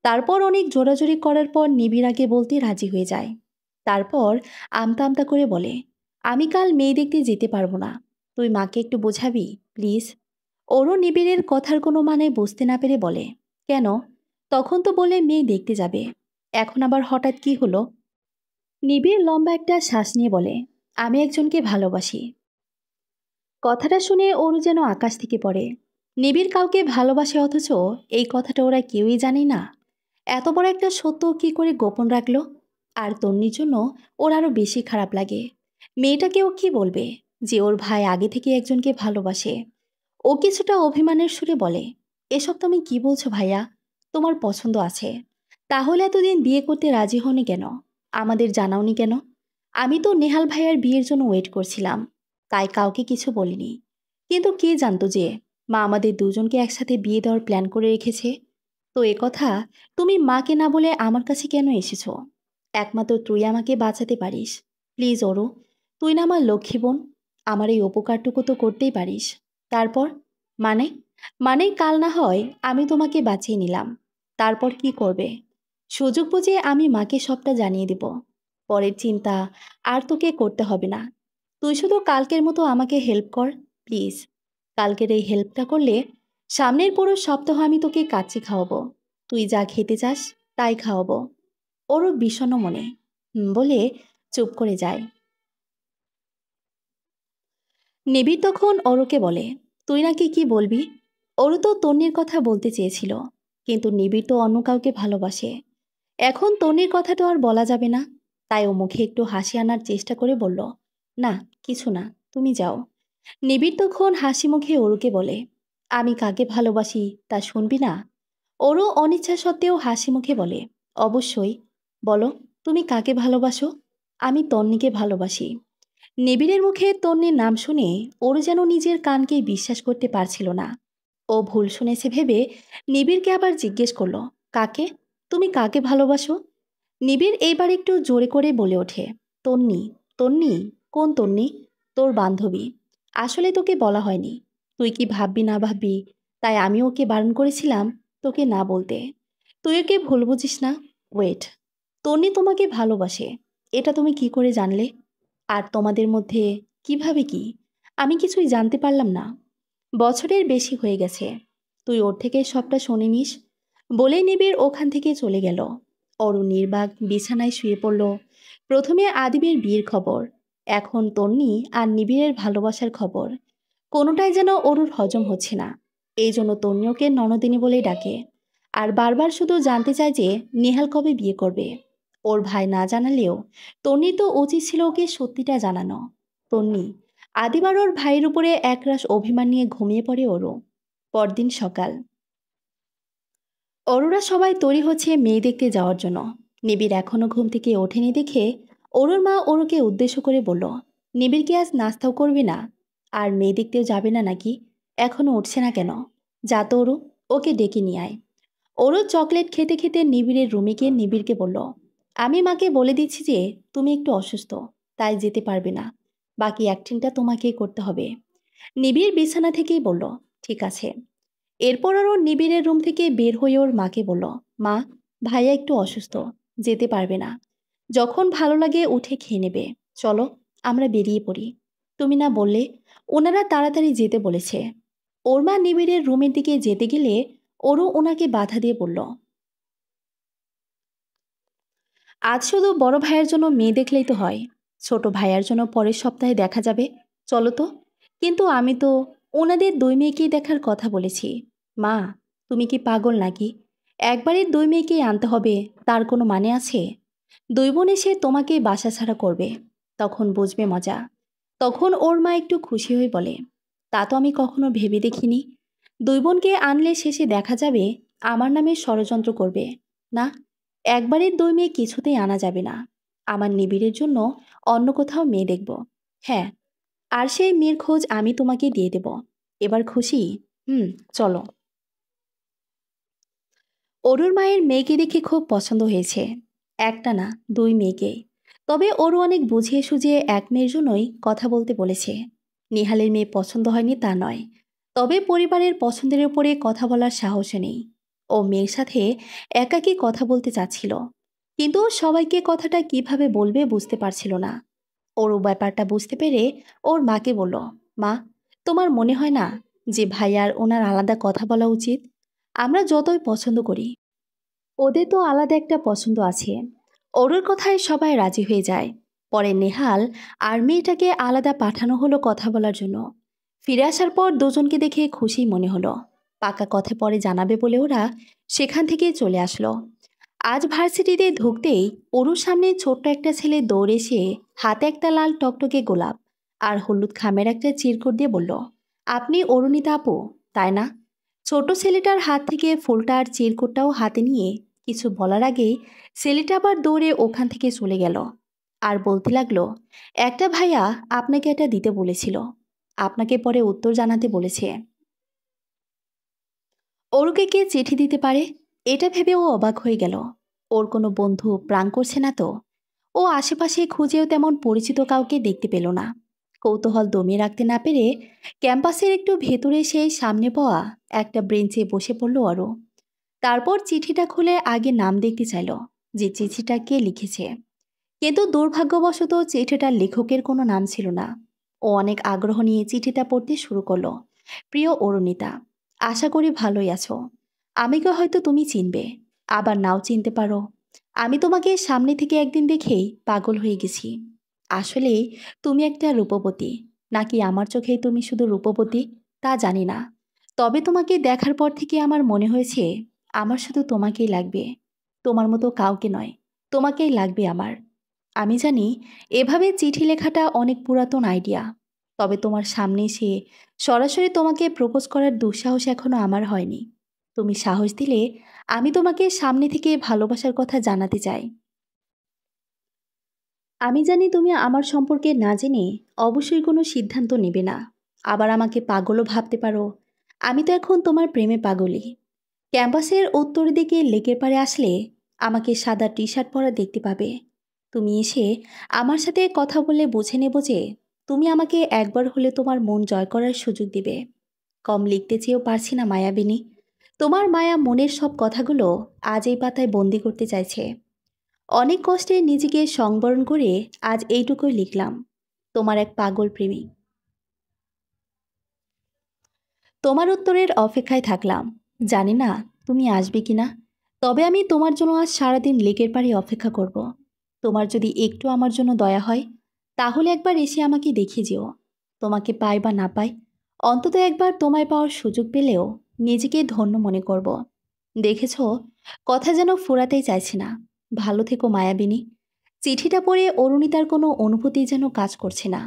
তারপর অনেক জোরাজোরি করার পর নিবিড় আগে বলতে রাজি হয়ে যায়। তারপর আমতা আমতা করে বলে, আমি কাল মেয়ে দেখতে যেতে পারবো না। তুই মাকে একটু বোঝাবি প্লিজ। ওরও নিবিড়ের কথার কোনো মানে বুঝতে না পেরে বলে, কেন? তখন তো বলে মেয়ে দেখতে যাবে, এখন আবার হঠাৎ কি হলো? নিবিড় লম্বা একটা শ্বাস নিয়ে বলে, আমি একজনকে ভালোবাসি। কথাটা শুনে অরু যেন আকাশ থেকে পড়ে। নিবিড় কাউকে ভালোবাসে, অথচ এই কথাটা ওরা কেউই জানে না। এত বড় একটা সত্য কি করে গোপন রাখলো? আর তন্নির জন্য ওর আরো বেশি খারাপ লাগে। মেয়েটাকে ও কি বলবে যে ওর ভাই আগে থেকে একজনকে ভালোবাসে? ও কিছুটা অভিমানের সুরে বলে, এসব তুমি কি বলছো ভাইয়া? তোমার পছন্দ আছে, তাহলে এতদিন বিয়ে করতে রাজি হওনি কেন? আমাদের জানাওনি কেন? আমি তো নেহাল ভাইয়ার বিয়ের জন্য ওয়েট করছিলাম, তাই কাউকে কিছু বলিনি। কিন্তু কে জানতো যে মা আমাদের দুজনকে একসাথে বিয়ে দেওয়ার প্ল্যান করে রেখেছে? তো এ কথা তুমি মাকে না বলে আমার কাছে কেন এসেছো? একমাত্র তুই আমাকে বাঁচাতে পারিস। প্লিজ অরু, তুই না আমার লক্ষ্মী বোন, আমার এই উপকারটুকু তো করতেই পারিস। তারপর মানে মানে কাল না হয় আমি তোমাকে বাঁচিয়ে নিলাম, তারপর কি করবে? সুযোগ বুঝে আমি মাকে সবটা জানিয়ে দিব। পরের চিন্তা আর তোকে করতে হবে না। তুই শুধু কালকের মতো আমাকে হেল্প কর, প্লিজ। কালকের এই হেল্পটা করলে সামনের পুরো সপ্তাহ আমি তোকে কাচ্চি খাওয়াবো। তুই যা খেতে চাস তাই খাওয়াবো। ওরও বিষণ্ণ মনে বলে চুপ করে যায়। নিবিড় তখন অরুকে বলে, তুই নাকি কি বলবি? অরু তো তন্নির কথা বলতে চেয়েছিল, কিন্তু নিবিড় তো অন্য কাউকে ভালোবাসে। এখন তন্নির কথা তো আর বলা যাবে না। তাই ও মুখে একটু হাসি আনার চেষ্টা করে বলল, না কিছু না, তুমি যাও। নিবিড় তখন হাসি মুখে অরুকে বলে, আমি কাকে ভালোবাসি তা শুনবি না? অরু অনিচ্ছা সত্ত্বেও হাসি মুখে বলে, অবশ্যই, বলো তুমি কাকে ভালোবাসো? আমি তন্নিকে ভালোবাসি। নিবিড়ের মুখে তন্নির নাম শুনে ওর যেন নিজের কানকে বিশ্বাস করতে পারছিল না। ও ভুল শুনেছে ভেবে নিবিড়কে আবার জিজ্ঞেস করলো, কাকে? তুমি কাকে ভালোবাসো? নিবিড় এইবার একটু জোরে করে বলে ওঠে, তন্নি। তন্নি? কোন তন্নি? তোর বান্ধবী। আসলে তোকে বলা হয়নি, তুই কি ভাববি না ভাববি, তাই আমি ওকে বারণ করেছিলাম তোকে না বলতে। তুই ওকে ভুল বুঝিস না। ওয়েট, তন্নি তোমাকে ভালোবাসে, এটা তুমি কি করে জানলে? আর তোমাদের মধ্যে কিভাবে কি? আমি কিছুই জানতে পারলাম না। বছরের বেশি হয়ে গেছে, তুই ওর থেকে সবটা শুনে নিস। বলেই নিবিড় ওখান থেকে চলে গেল। অরু নির্বাক বিছানায় শুয়ে পড়ল। প্রথমে আদিবের বিয়ের খবর, এখন তন্নি আর নিবিড়ের ভালোবাসার খবর। কোনোটাই যেন অরুর হজম হচ্ছে না। এই জন্য তন্নি ওকে ননদিনী বলেই ডাকে। আর বারবার শুধু জানতে চায় যে নেহাল কবে বিয়ে করবে। ওর ভাই না জানালেও তন্নি তো উচিত ছিল ওকে সত্যিটা জানানো। তন্নি, আদিবার ওর ভাইয়ের উপরে একরাশ অভিমান নিয়ে ঘুমিয়ে পড়ে ওরও। পরদিন সকাল। অরুরা সবাই তৈরি হচ্ছে মেয়ে দেখতে যাওয়ার জন্য। নিবিড় এখনো ঘুম থেকে ওঠেনি দেখে অরুর মা অরুকে উদ্দেশ্য করে বলল, নিবিড় কি আজ নাস্তাও করবে না? আর মেয়ে দেখতেও যাবে না নাকি? এখনো উঠছে না কেন? যা তো অরু, ওকে ডেকে নিয়ে আয়। অরু চকলেট খেতে খেতে নিবিড়ের রুমে গিয়ে নিবিড়কে বলল, আমি মাকে বলে দিচ্ছি যে তুমি একটু অসুস্থ, তাই যেতে পারবে না। বাকি অ্যাক্টিংটা তোমাকেই করতে হবে। নিবিড় বিছানা থেকেই বলল, ঠিক আছে। এরপর আরও নিবিড়ের রুম থেকে বের হয়ে ওর মাকে বলল, মা, ভাইয়া একটু অসুস্থ, যেতে পারবে না। যখন ভালো লাগে উঠে খেয়ে নেবে। চলো আমরা বেরিয়ে পড়ি। তুমি না বললে ওনারা তাড়াতাড়ি যেতে বলেছে। ওর মা নিবিড়ের রুমের দিকে যেতে গেলে ওরও ওনাকে বাধা দিয়ে বলল, আজ শুধু বড় ভাইয়ের জন্য মেয়ে দেখলেই তো হয়, ছোট ভাইয়ার জন্য পরের সপ্তাহে দেখা যাবে। চলো তো। কিন্তু আমি তো ওনাদের দুই মেয়েকেই দেখার কথা বলেছি। মা, তুমি কি পাগল নাকি? একবারে দুই মেয়েকেই আনতে হবে, তার কোনো মানে আছে? দুই বোন এসে তোমাকেই বাসা ছাড়া করবে, তখন বুঝবে মজা। তখন ওর মা একটু খুশি হয়ে বলে, তা তো আমি কখনো ভেবে দেখিনি। দুই বোনকে আনলে শেষে দেখা যাবে আমার নামে ষড়যন্ত্র করবে। না, একবারের দুই মেয়ে কিছুতেই আনা যাবে না। আমার নিবিড়ের জন্য অন্য কোথাও মেয়ে দেখব। হ্যাঁ, আর সেই মেয়ের খোঁজ আমি তোমাকে দিয়ে দেব। এবার খুশি? চলো। অরুর মায়ের মেয়েকে দেখে খুব পছন্দ হয়েছে। একটা না, দুই মেয়েকে। তবে অরু অনেক বুঝিয়ে সুঝিয়ে এক মেয়ের জন্যই কথা বলতে বলেছে। নিহালের মেয়ে পছন্দ হয়নি তা নয়, তবে পরিবারের পছন্দের উপরে কথা বলার সাহস নেই। ও মেয়ের সাথে একাকী কথা বলতে চাচ্ছিল, কিন্তু সবাইকে কথাটা কিভাবে বলবে বুঝতে পারছিল না। ওরও ব্যাপারটা বুঝতে পেরে ওর মাকে বলল, মা, তোমার মনে হয় না যে ভাই আর ওনার আলাদা কথা বলা উচিত? আমরা যতই পছন্দ করি, ওদের তো আলাদা একটা পছন্দ আছে। অরুর কথায় সবাই রাজি হয়ে যায়। পরে নেহাল আর মেয়েটাকে আলাদা পাঠানো হলো কথা বলার জন্য। ফিরে আসার পর দুজনকে দেখে খুশি মনে হলো। পাকা কথা পরে জানাবে বলে ওরা সেখান থেকে চলে আসলো। আজ ভার্সিটিতে ঢুকতেই অরুর সামনে ছোট্ট একটা ছেলে দৌড়ে এসে হাতে একটা লাল টকটকে গোলাপ আর হলুদ খামের একটা চিরকুট দিয়ে বলল, আপনি অরুণিতা আপু, তাই না? ছোট ছেলেটার হাত থেকে ফুলটা আর চিরকুটটাও হাতে নিয়ে কিছু বলার আগেই ছেলেটা আবার দৌড়ে ওখান থেকে চলে গেল। আর বলতে লাগলো, একটা ভাইয়া আপনাকে এটা দিতে বলেছিল, আপনাকে পরে উত্তর জানাতে বলেছে। অরুকে কে চিঠি দিতে পারে এটা ভেবে ও অবাক হয়ে গেল। ওর কোনো বন্ধু প্রাণ করছে না তো? ও আশেপাশে খুঁজেও তেমন পরিচিত কাউকে দেখতে পেল না। কৌতূহল দমিয়ে রাখতে না পেরে ক্যাম্পাসের একটু ভেতরে সেই সামনে পাওয়া একটা বেঞ্চে বসে পড়ল অরু। তারপর চিঠিটা খুলে আগে নাম দেখতে চাইল যে চিঠিটা কে লিখেছে। কিন্তু দুর্ভাগ্যবশত চিঠিটার লেখকের কোনো নাম ছিল না। ও অনেক আগ্রহ নিয়ে চিঠিটা পড়তে শুরু করলো। প্রিয় অরুণিতা, আশা করি ভালোই আছো। আমিকে হয়তো তুমি চিনবে, আবার নাও চিনতে পারো। আমি তোমাকে সামনে থেকে একদিন দেখেই পাগল হয়ে গেছি। আসলে তুমি একটা রূপবতী, নাকি আমার চোখেই তুমি শুধু রূপবতী তা জানি না। তবে তোমাকে দেখার পর থেকে আমার মনে হয়েছে আমার শুধু তোমাকেই লাগবে, তোমার মতো কাউকে নয়, তোমাকেই লাগবে আমার। আমি জানি এভাবে চিঠি লেখাটা অনেক পুরাতন আইডিয়া, তবে তোমার সামনে এসে সরাসরি তোমাকে প্রপোজ করার দুঃসাহস এখনো আমার হয়নি। তুমি সাহস দিলে আমি তোমাকে সামনে থেকে ভালোবাসার কথা জানাতে চাই। আমি জানি তুমি আমার সম্পর্কে না জেনে অবশ্যই কোনো সিদ্ধান্ত নেবে না, আবার আমাকে পাগলও ভাবতে পারো। আমি তো এখন তোমার প্রেমে পাগলি। ক্যাম্পাসের উত্তর দিকে লেকের পাড়ে আসলে আমাকে সাদা টি শার্ট পরা দেখতে পাবে। তুমি এসে আমার সাথে কথা বললে বুঝে নেব যে তুমি আমাকে একবার হলে তোমার মন জয় করার সুযোগ দিবে। কম লিখতে চেয়েও পারছি না মায়াবিনী। তোমার মায়া মনের সব কথাগুলো আজ এই পাতায় বন্দি করতে চাইছে। অনেক কষ্টে নিজেকে সংবরণ করে আজ এইটুকুই লিখলাম। তোমার এক পাগল প্রেমী। তোমার উত্তরের অপেক্ষায় থাকলাম। জানি না তুমি আসবে কিনা, তবে আমি তোমার জন্য আজ সারাদিন লেকের পাড়ে অপেক্ষা করব। তোমার যদি একটু আমার জন্য দয়া হয় তাহলে একবার এসে আমাকে দেখিয়ে যেও। তোমাকে পাই বা না পাই, অন্তত একবার তোমায় পাওয়ার সুযোগ পেলেও নিজেকে ধন্য মনে করব। দেখেছ, কথা যেন ফুরাতেই চাইছে না। ভালো থেকো মায়াবিনী। চিঠিটা পড়ে অরুণিতার কোনো অনুভূতি যেন কাজ করছে না।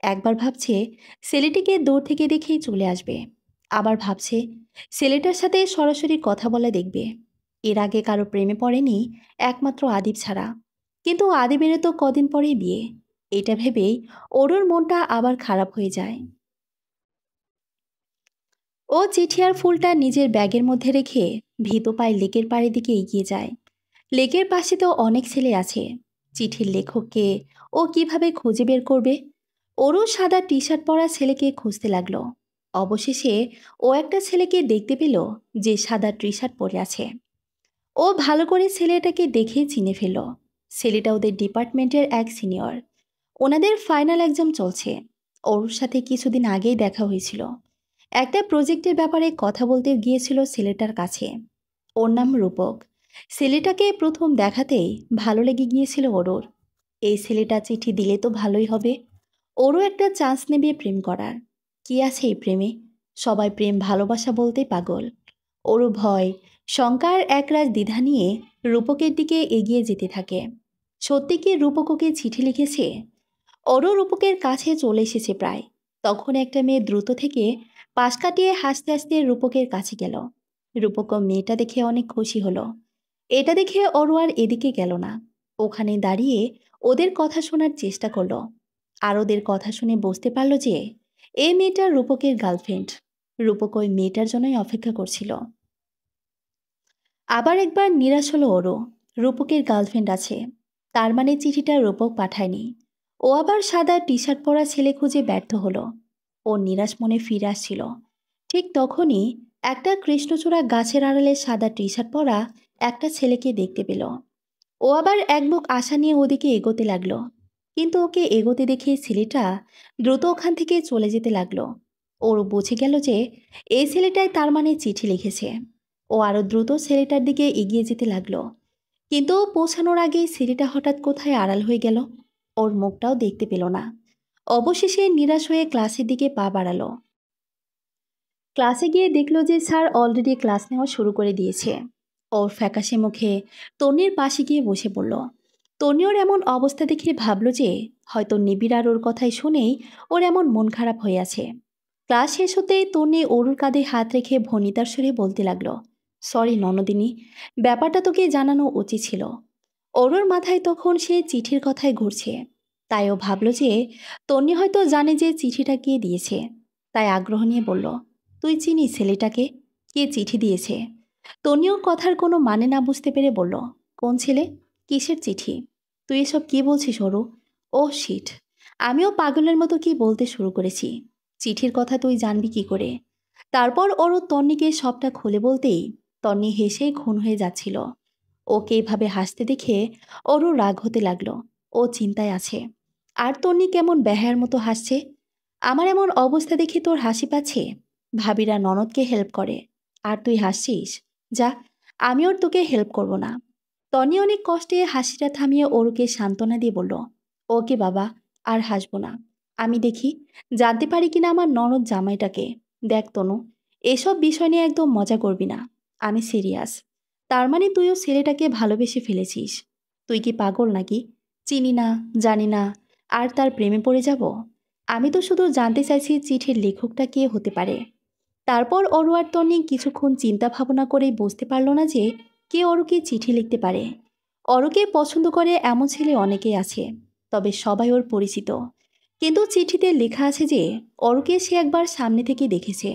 একবার ভাবছে ছেলেটিকে দূর থেকে দেখেই চলে আসবে, আবার ভাবছে ছেলেটার সাথে সরাসরি কথা বলে দেখবে। এর আগে কারো প্রেমে পড়েনি, একমাত্র আদিব ছাড়া। কিন্তু আদিবের তো কদিন পরেই বিয়ে। এটা ভেবেই অরুর মনটা আবার খারাপ হয়ে যায়। ও চিঠি আর ফুলটা নিজের ব্যাগের মধ্যে রেখে ভীত পায়ে লেকের পাড়ের দিকে এগিয়ে যায়। লেকের পাশে তো অনেক ছেলে আছে। চিঠির লেখককে ও কিভাবে খুঁজে বের করবে? ওরও সাদা টি শার্ট পরা ছেলেকে খুঁজতে লাগলো। অবশেষে ও একটা ছেলেকে দেখতে পেল যে সাদা টি শার্ট পরে আছে। ও ভালো করে ছেলেটাকে দেখে চিনে ফেলল। ছেলেটা ওদের ডিপার্টমেন্টের এক সিনিয়র। ওনাদের ফাইনাল এক্সাম চলছে। ওর সাথে কিছুদিন আগেই দেখা হয়েছিল। একটা প্রজেক্টের ব্যাপারে কথা বলতে গিয়েছিল ছেলেটার কাছে। ওর নাম রূপক। ছেলেটাকে প্রথম দেখাতেই ভালো লেগে গিয়েছিল ওর। এই ছেলেটা চিঠি দিলে তো ভালোই হবে। ওরও একটা চান্স নেবে প্রেম করার। কি আছে এই প্রেমে? সবাই প্রেম ভালোবাসা বলতে পাগল। ওরও ভয়, শঙ্কার একরাশ দ্বিধা নিয়ে রূপকের দিকে এগিয়ে যেতে থাকে। সত্যি কি রূপক ওকে চিঠি লিখেছে? ওরও রূপকের কাছে চলে এসেছে প্রায়। তখন একটা মেয়ে দ্রুত থেকে পাশ কাটিয়ে হাসতে হাসতে রূপকের কাছে গেল। রূপক মেয়েটা দেখে অনেক খুশি হলো। এটা দেখে অরু আর এদিকে গেল না। ওখানে দাঁড়িয়ে ওদের কথা শোনার চেষ্টা করলো। আর ওদের কথা শুনে বুঝতে পারলো যে এই মেয়েটা রূপকের গার্লফ্রেন্ড। রূপক ওই মেয়েটার জন্যই অপেক্ষা করছিল। আবার একবার নিরাশ হলো ওরও। রূপকের গার্লফ্রেন্ড আছে, তার মানে চিঠিটা রূপক পাঠায়নি। ও আবার সাদা টি শার্ট পরা ছেলে খুঁজে ব্যর্থ হলো। ও নিরাশ মনে ফিরে আসছিল। ঠিক তখনই একটা কৃষ্ণচূড়া গাছের আড়ালে সাদা টি শার্ট পরা একটা ছেলেকে দেখতে পেল। ও আবার এক বুক আশা নিয়ে ওদিকে এগোতে লাগলো। কিন্তু ওকে এগোতে দেখে ছেলেটা দ্রুত ওখান থেকে চলে যেতে লাগলো। ওর বুঝে গেল যে এই ছেলেটাই তার মানে চিঠি লিখেছে। ও আরো দ্রুত ছেলেটার দিকে এগিয়ে যেতে লাগলো। কিন্তু ও পৌঁছানোর আগেই সিঁড়িটা হঠাৎ কোথায় আড়াল হয়ে গেল। ওর মুখটাও দেখতে পেল না। অবশেষে নিরাশ হয়ে ক্লাসের দিকে পা বাড়ালো। ক্লাসে গিয়ে দেখলো যে স্যার অলরেডি ক্লাস নেওয়া শুরু করে দিয়েছে। ওর ফ্যাকাশে মুখে তন্নির পাশে গিয়ে বসে পড়ল। তন্নি ওর এমন অবস্থা দেখে ভাবলো যে হয়তো নিবিড় আর ওর কথাই শুনেই ওর এমন মন খারাপ হয়ে আছে। ক্লাস শেষ হতেই তন্নি অরুর কাঁধে হাত রেখে ভনিতার সুরে বলতে লাগলো, সরি ননদিনী, ব্যাপারটা তোকে জানানো উচিত ছিল। অরুর মাথায় তখন সে চিঠির কথাই ঘুরছে। তাই ও ভাবলো যে তন্নি হয়তো জানে যে চিঠিটা কে দিয়েছে। তাই আগ্রহ নিয়ে বলল, তুই চিনিস ছেলেটাকে? কে চিঠি দিয়েছে? তনিও কথার কোনো মানে না বুঝতে পেরে বলল, কোন ছেলে? কিসের চিঠি? তুই এসব কি বলছিস অরু? ও শিট, আমিও পাগলের মতো কি বলতে শুরু করেছি। চিঠির কথা তুই জানবি কি করে? তারপর অরু তন্নিকে সবটা খুলে বলতেই তন্নি হেসেই খুন হয়ে যাচ্ছিল। ওকে এভাবে হাসতে দেখে অরু রাগ হতে লাগলো। ও চিন্তায় আছে। আর তন্নি কেমন বেহায়ার মতো হাসছে। আমার এমন অবস্থা দেখে তোর হাসি পাচ্ছে? ভাবিরা ননদকে হেল্প করে আর তুই হাসছিস? যা, আমি ওর তোকে হেল্প করব না। তনি অনেক কষ্টে হাসিটা থামিয়ে ওরকে সান্ত্বনা দিয়ে বলল, ওকে বাবা, আর হাসবো না। আমি দেখি জানতে পারি কিনা আমার ননদ জামাইটাকে। দেখ তনু, এসব বিষয় নিয়ে একদম মজা করবি না। আমি সিরিয়াস। তার মানে তুইও ছেলেটাকে ভালোবেসে ফেলেছিস? তুই কি পাগল নাকি? চিনি না, জানি না, আর তার প্রেমে পড়ে যাব? আমি তো শুধু জানতে চাইছি চিঠির লেখকটা কে হতে পারে। তারপর অরু আর তন্নি কিছুক্ষণ চিন্তা ভাবনা করে বুঝতে পারল না যে কে অরুকে চিঠি লিখতে পারে। অরুকে পছন্দ করে এমন ছেলে অনেকেই আছে, তবে সবাই ওর পরিচিত। কিন্তু চিঠিতে লেখা আছে যে অরুকে সে একবার সামনে থেকে দেখেছে।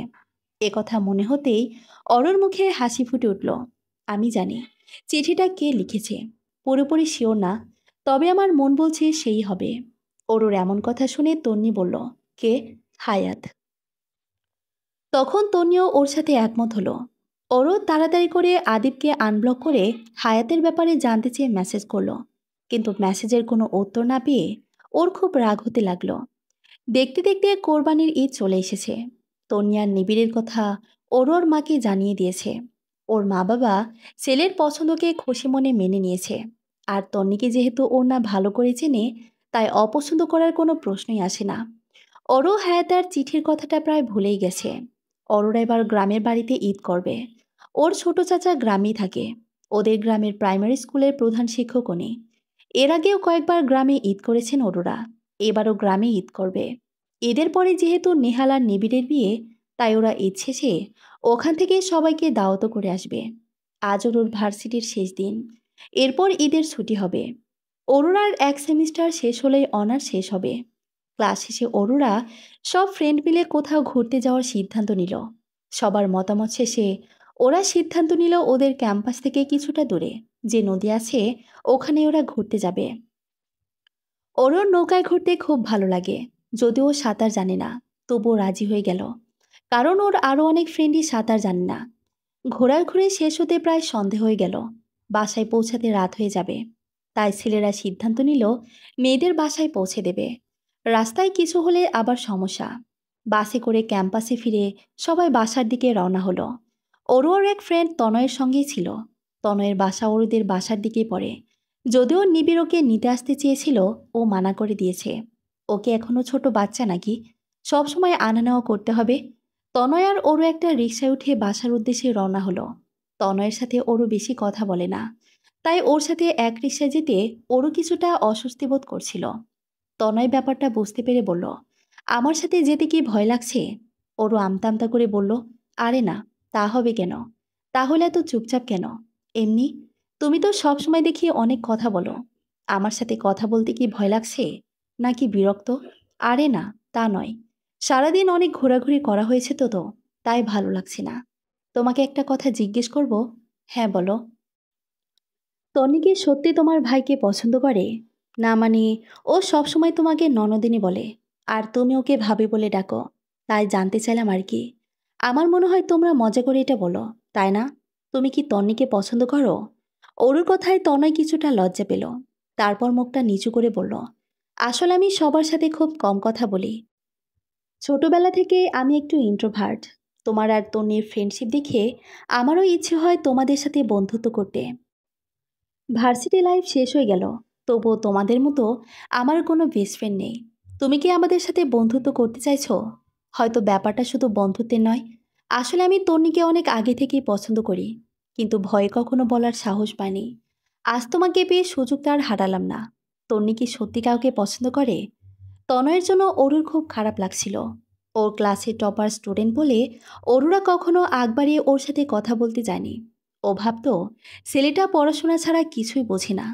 কথা মনে হতেই অরুর মুখে হাসি ফুটে উঠল। আমি জানি চিঠিটা কে লিখেছে, পুরোপুরি শিওর না, তবে আমার মন বলছে সেই হবে। অরুর এমন কথা শুনে তন্নি বলল, কে? হায়াত। তখন তন্নিও ওর সাথে একমত হলো। ওরও তাড়াতাড়ি করে আদিবকে আনব্লক করে হায়াতের ব্যাপারে জানতে চেয়ে মেসেজ করলো। কিন্তু মেসেজের কোনো উত্তর না পেয়ে ওর খুব রাগ হতে লাগলো। দেখতে দেখতে কোরবানির ঈদ চলে এসেছে। তন্নি আর নিবিড়ের কথা ওর মাকে জানিয়ে দিয়েছে। ওর মা বাবা ছেলের পছন্দকে খুশি মনে মেনে নিয়েছে। আর তন্নিকে যেহেতু ওর না ভালো করে চেনে, তাই অপছন্দ করার কোনো প্রশ্নই আসে না। ওরও হায়াতার চিঠির কথাটা প্রায় ভুলেই গেছে। অরোরা এবার গ্রামের বাড়িতে ঈদ করবে। ওর ছোট চাচা গ্রামেই থাকে। ওদের গ্রামের প্রাইমারি স্কুলের প্রধান শিক্ষক উনি। এর আগেও কয়েকবার গ্রামে ঈদ করেছেন অরোরা। এবারও গ্রামে ঈদ করবে। ঈদের পরে যেহেতু নেহাল আর নিবিড়ের বিয়ে, তাই ওরা ঈদ শেষে ওখান থেকে সবাইকে দাওয়াত করে আসবে। আজ ওর ভার্সিটির শেষ দিন। এরপর ঈদের ছুটি হবে। অরোরার এক সেমিস্টার শেষ হলেই অনার্স শেষ হবে। ক্লাস শেষে অরোরা সব ফ্রেন্ড মিলে কোথাও ঘুরতে যাওয়ার সিদ্ধান্ত নিল। সবার মতামত শেষে ওরা সিদ্ধান্ত নিল ওদের ক্যাম্পাস থেকে কিছুটা দূরে যে নদী আছে ওখানে ওরা ঘুরতে যাবে। ওরও নৌকায় ঘুরতে খুব ভালো লাগে, যদিও সাঁতার জানে না, তবুও রাজি হয়ে গেল। কারণ ওর আরও অনেক ফ্রেন্ডই সাঁতার জানে না। ঘোরাঘুরি শেষ হতে প্রায় সন্ধে হয়ে গেল। বাসায় পৌঁছাতে রাত হয়ে যাবে। তাই ছেলেরা সিদ্ধান্ত নিল মেয়েদের বাসায় পৌঁছে দেবে। রাস্তায় কিছু হলে আবার সমস্যা। বাসে করে ক্যাম্পাসে ফিরে সবাই বাসার দিকে রওনা হলো। ওর এক ফ্রেন্ড তনয়ের সঙ্গেই ছিল। তনয়ের বাসা ওরদের বাসার দিকেই পড়ে। যদিও নিবিড় ওকে নিতে আসতে চেয়েছিল, ও মানা করে দিয়েছে। ওকে এখনো ছোট বাচ্চা নাকি, সবসময় আনা নেওয়া করতে হবে। তনয় আর ওরও একটা রিকশায় উঠে বাসার উদ্দেশ্যে রওনা হলো। তনয়ের সাথে ওরও বেশি কথা বলে না, তাই ওর সাথে এক রিকশায় যেতে ওরও কিছুটা অস্বস্তি বোধ করছিল। তনয় ব্যাপারটা বুঝতে পেরে বলল, আমার সাথে যেতে কি ভয় লাগছে? ওরও আমতা আমতা করে বলল, আরে না, তা হবে কেন? তাহলে এত চুপচাপ কেন? এমনি, তুমি তো সবসময় দেখি অনেক কথা বলো। আমার সাথে কথা বলতে কি ভয় লাগছে, নাকি বিরক্ত? আরে না, তা নয়। সারাদিন অনেক ঘোরাঘুরি করা হয়েছে তো, তাই ভালো লাগছে না। তোমাকে একটা কথা জিজ্ঞেস করব? হ্যাঁ বলো। তনি কি সত্যি তোমার ভাইকে পছন্দ করে? না মানে, ও সবসময় তোমাকে ননদিনী বলে, আর তুমি ওকে ভাবি বলে ডাকো। তাই জানতে চাইলাম আর কি। আমার মনে হয় তোমরা মজা করে এটা বলো, তাই না? তুমি কি তন্নিকে পছন্দ করো? ওর কথায় তনয় কিছুটা লজ্জা পেল। তারপর মুখটা নিচু করে বলল, আসলে আমি সবার সাথে খুব কম কথা বলি। ছোটবেলা থেকে আমি একটু ইন্ট্রোভার্ট। তোমার আর তন্নির ফ্রেন্ডশিপ দেখে আমারও ইচ্ছে হয় তোমাদের সাথে বন্ধুত্ব করতে। ভার্সিটি লাইফ শেষ হয়ে গেল, তবুও তোমাদের মতো আমার কোনো বেস্ট ফ্রেন্ড নেই। তুমি কি আমাদের সাথে বন্ধুত্ব করতে চাইছো? হয়তো ব্যাপারটা শুধু বন্ধুত্বের নয়, আসলে আমি তন্নিকে অনেক আগে থেকেই পছন্দ করি, কিন্তু ভয়ে কখনো বলার সাহস পাইনি। আজ তোমাকে পেয়ে সুযোগটা আর হারালাম না। তন্নি কি সত্যি কাউকে পছন্দ করে? তনয়ের জন্য অরুর খুব খারাপ লাগছিল। ওর ক্লাসে টপার স্টুডেন্ট বলে অরুরা কখনো আগ বাড়িয়ে ওর সাথে কথা বলতে যায়নি। ও ভাবতো ছেলেটা পড়াশোনা ছাড়া কিছুই বোঝে না,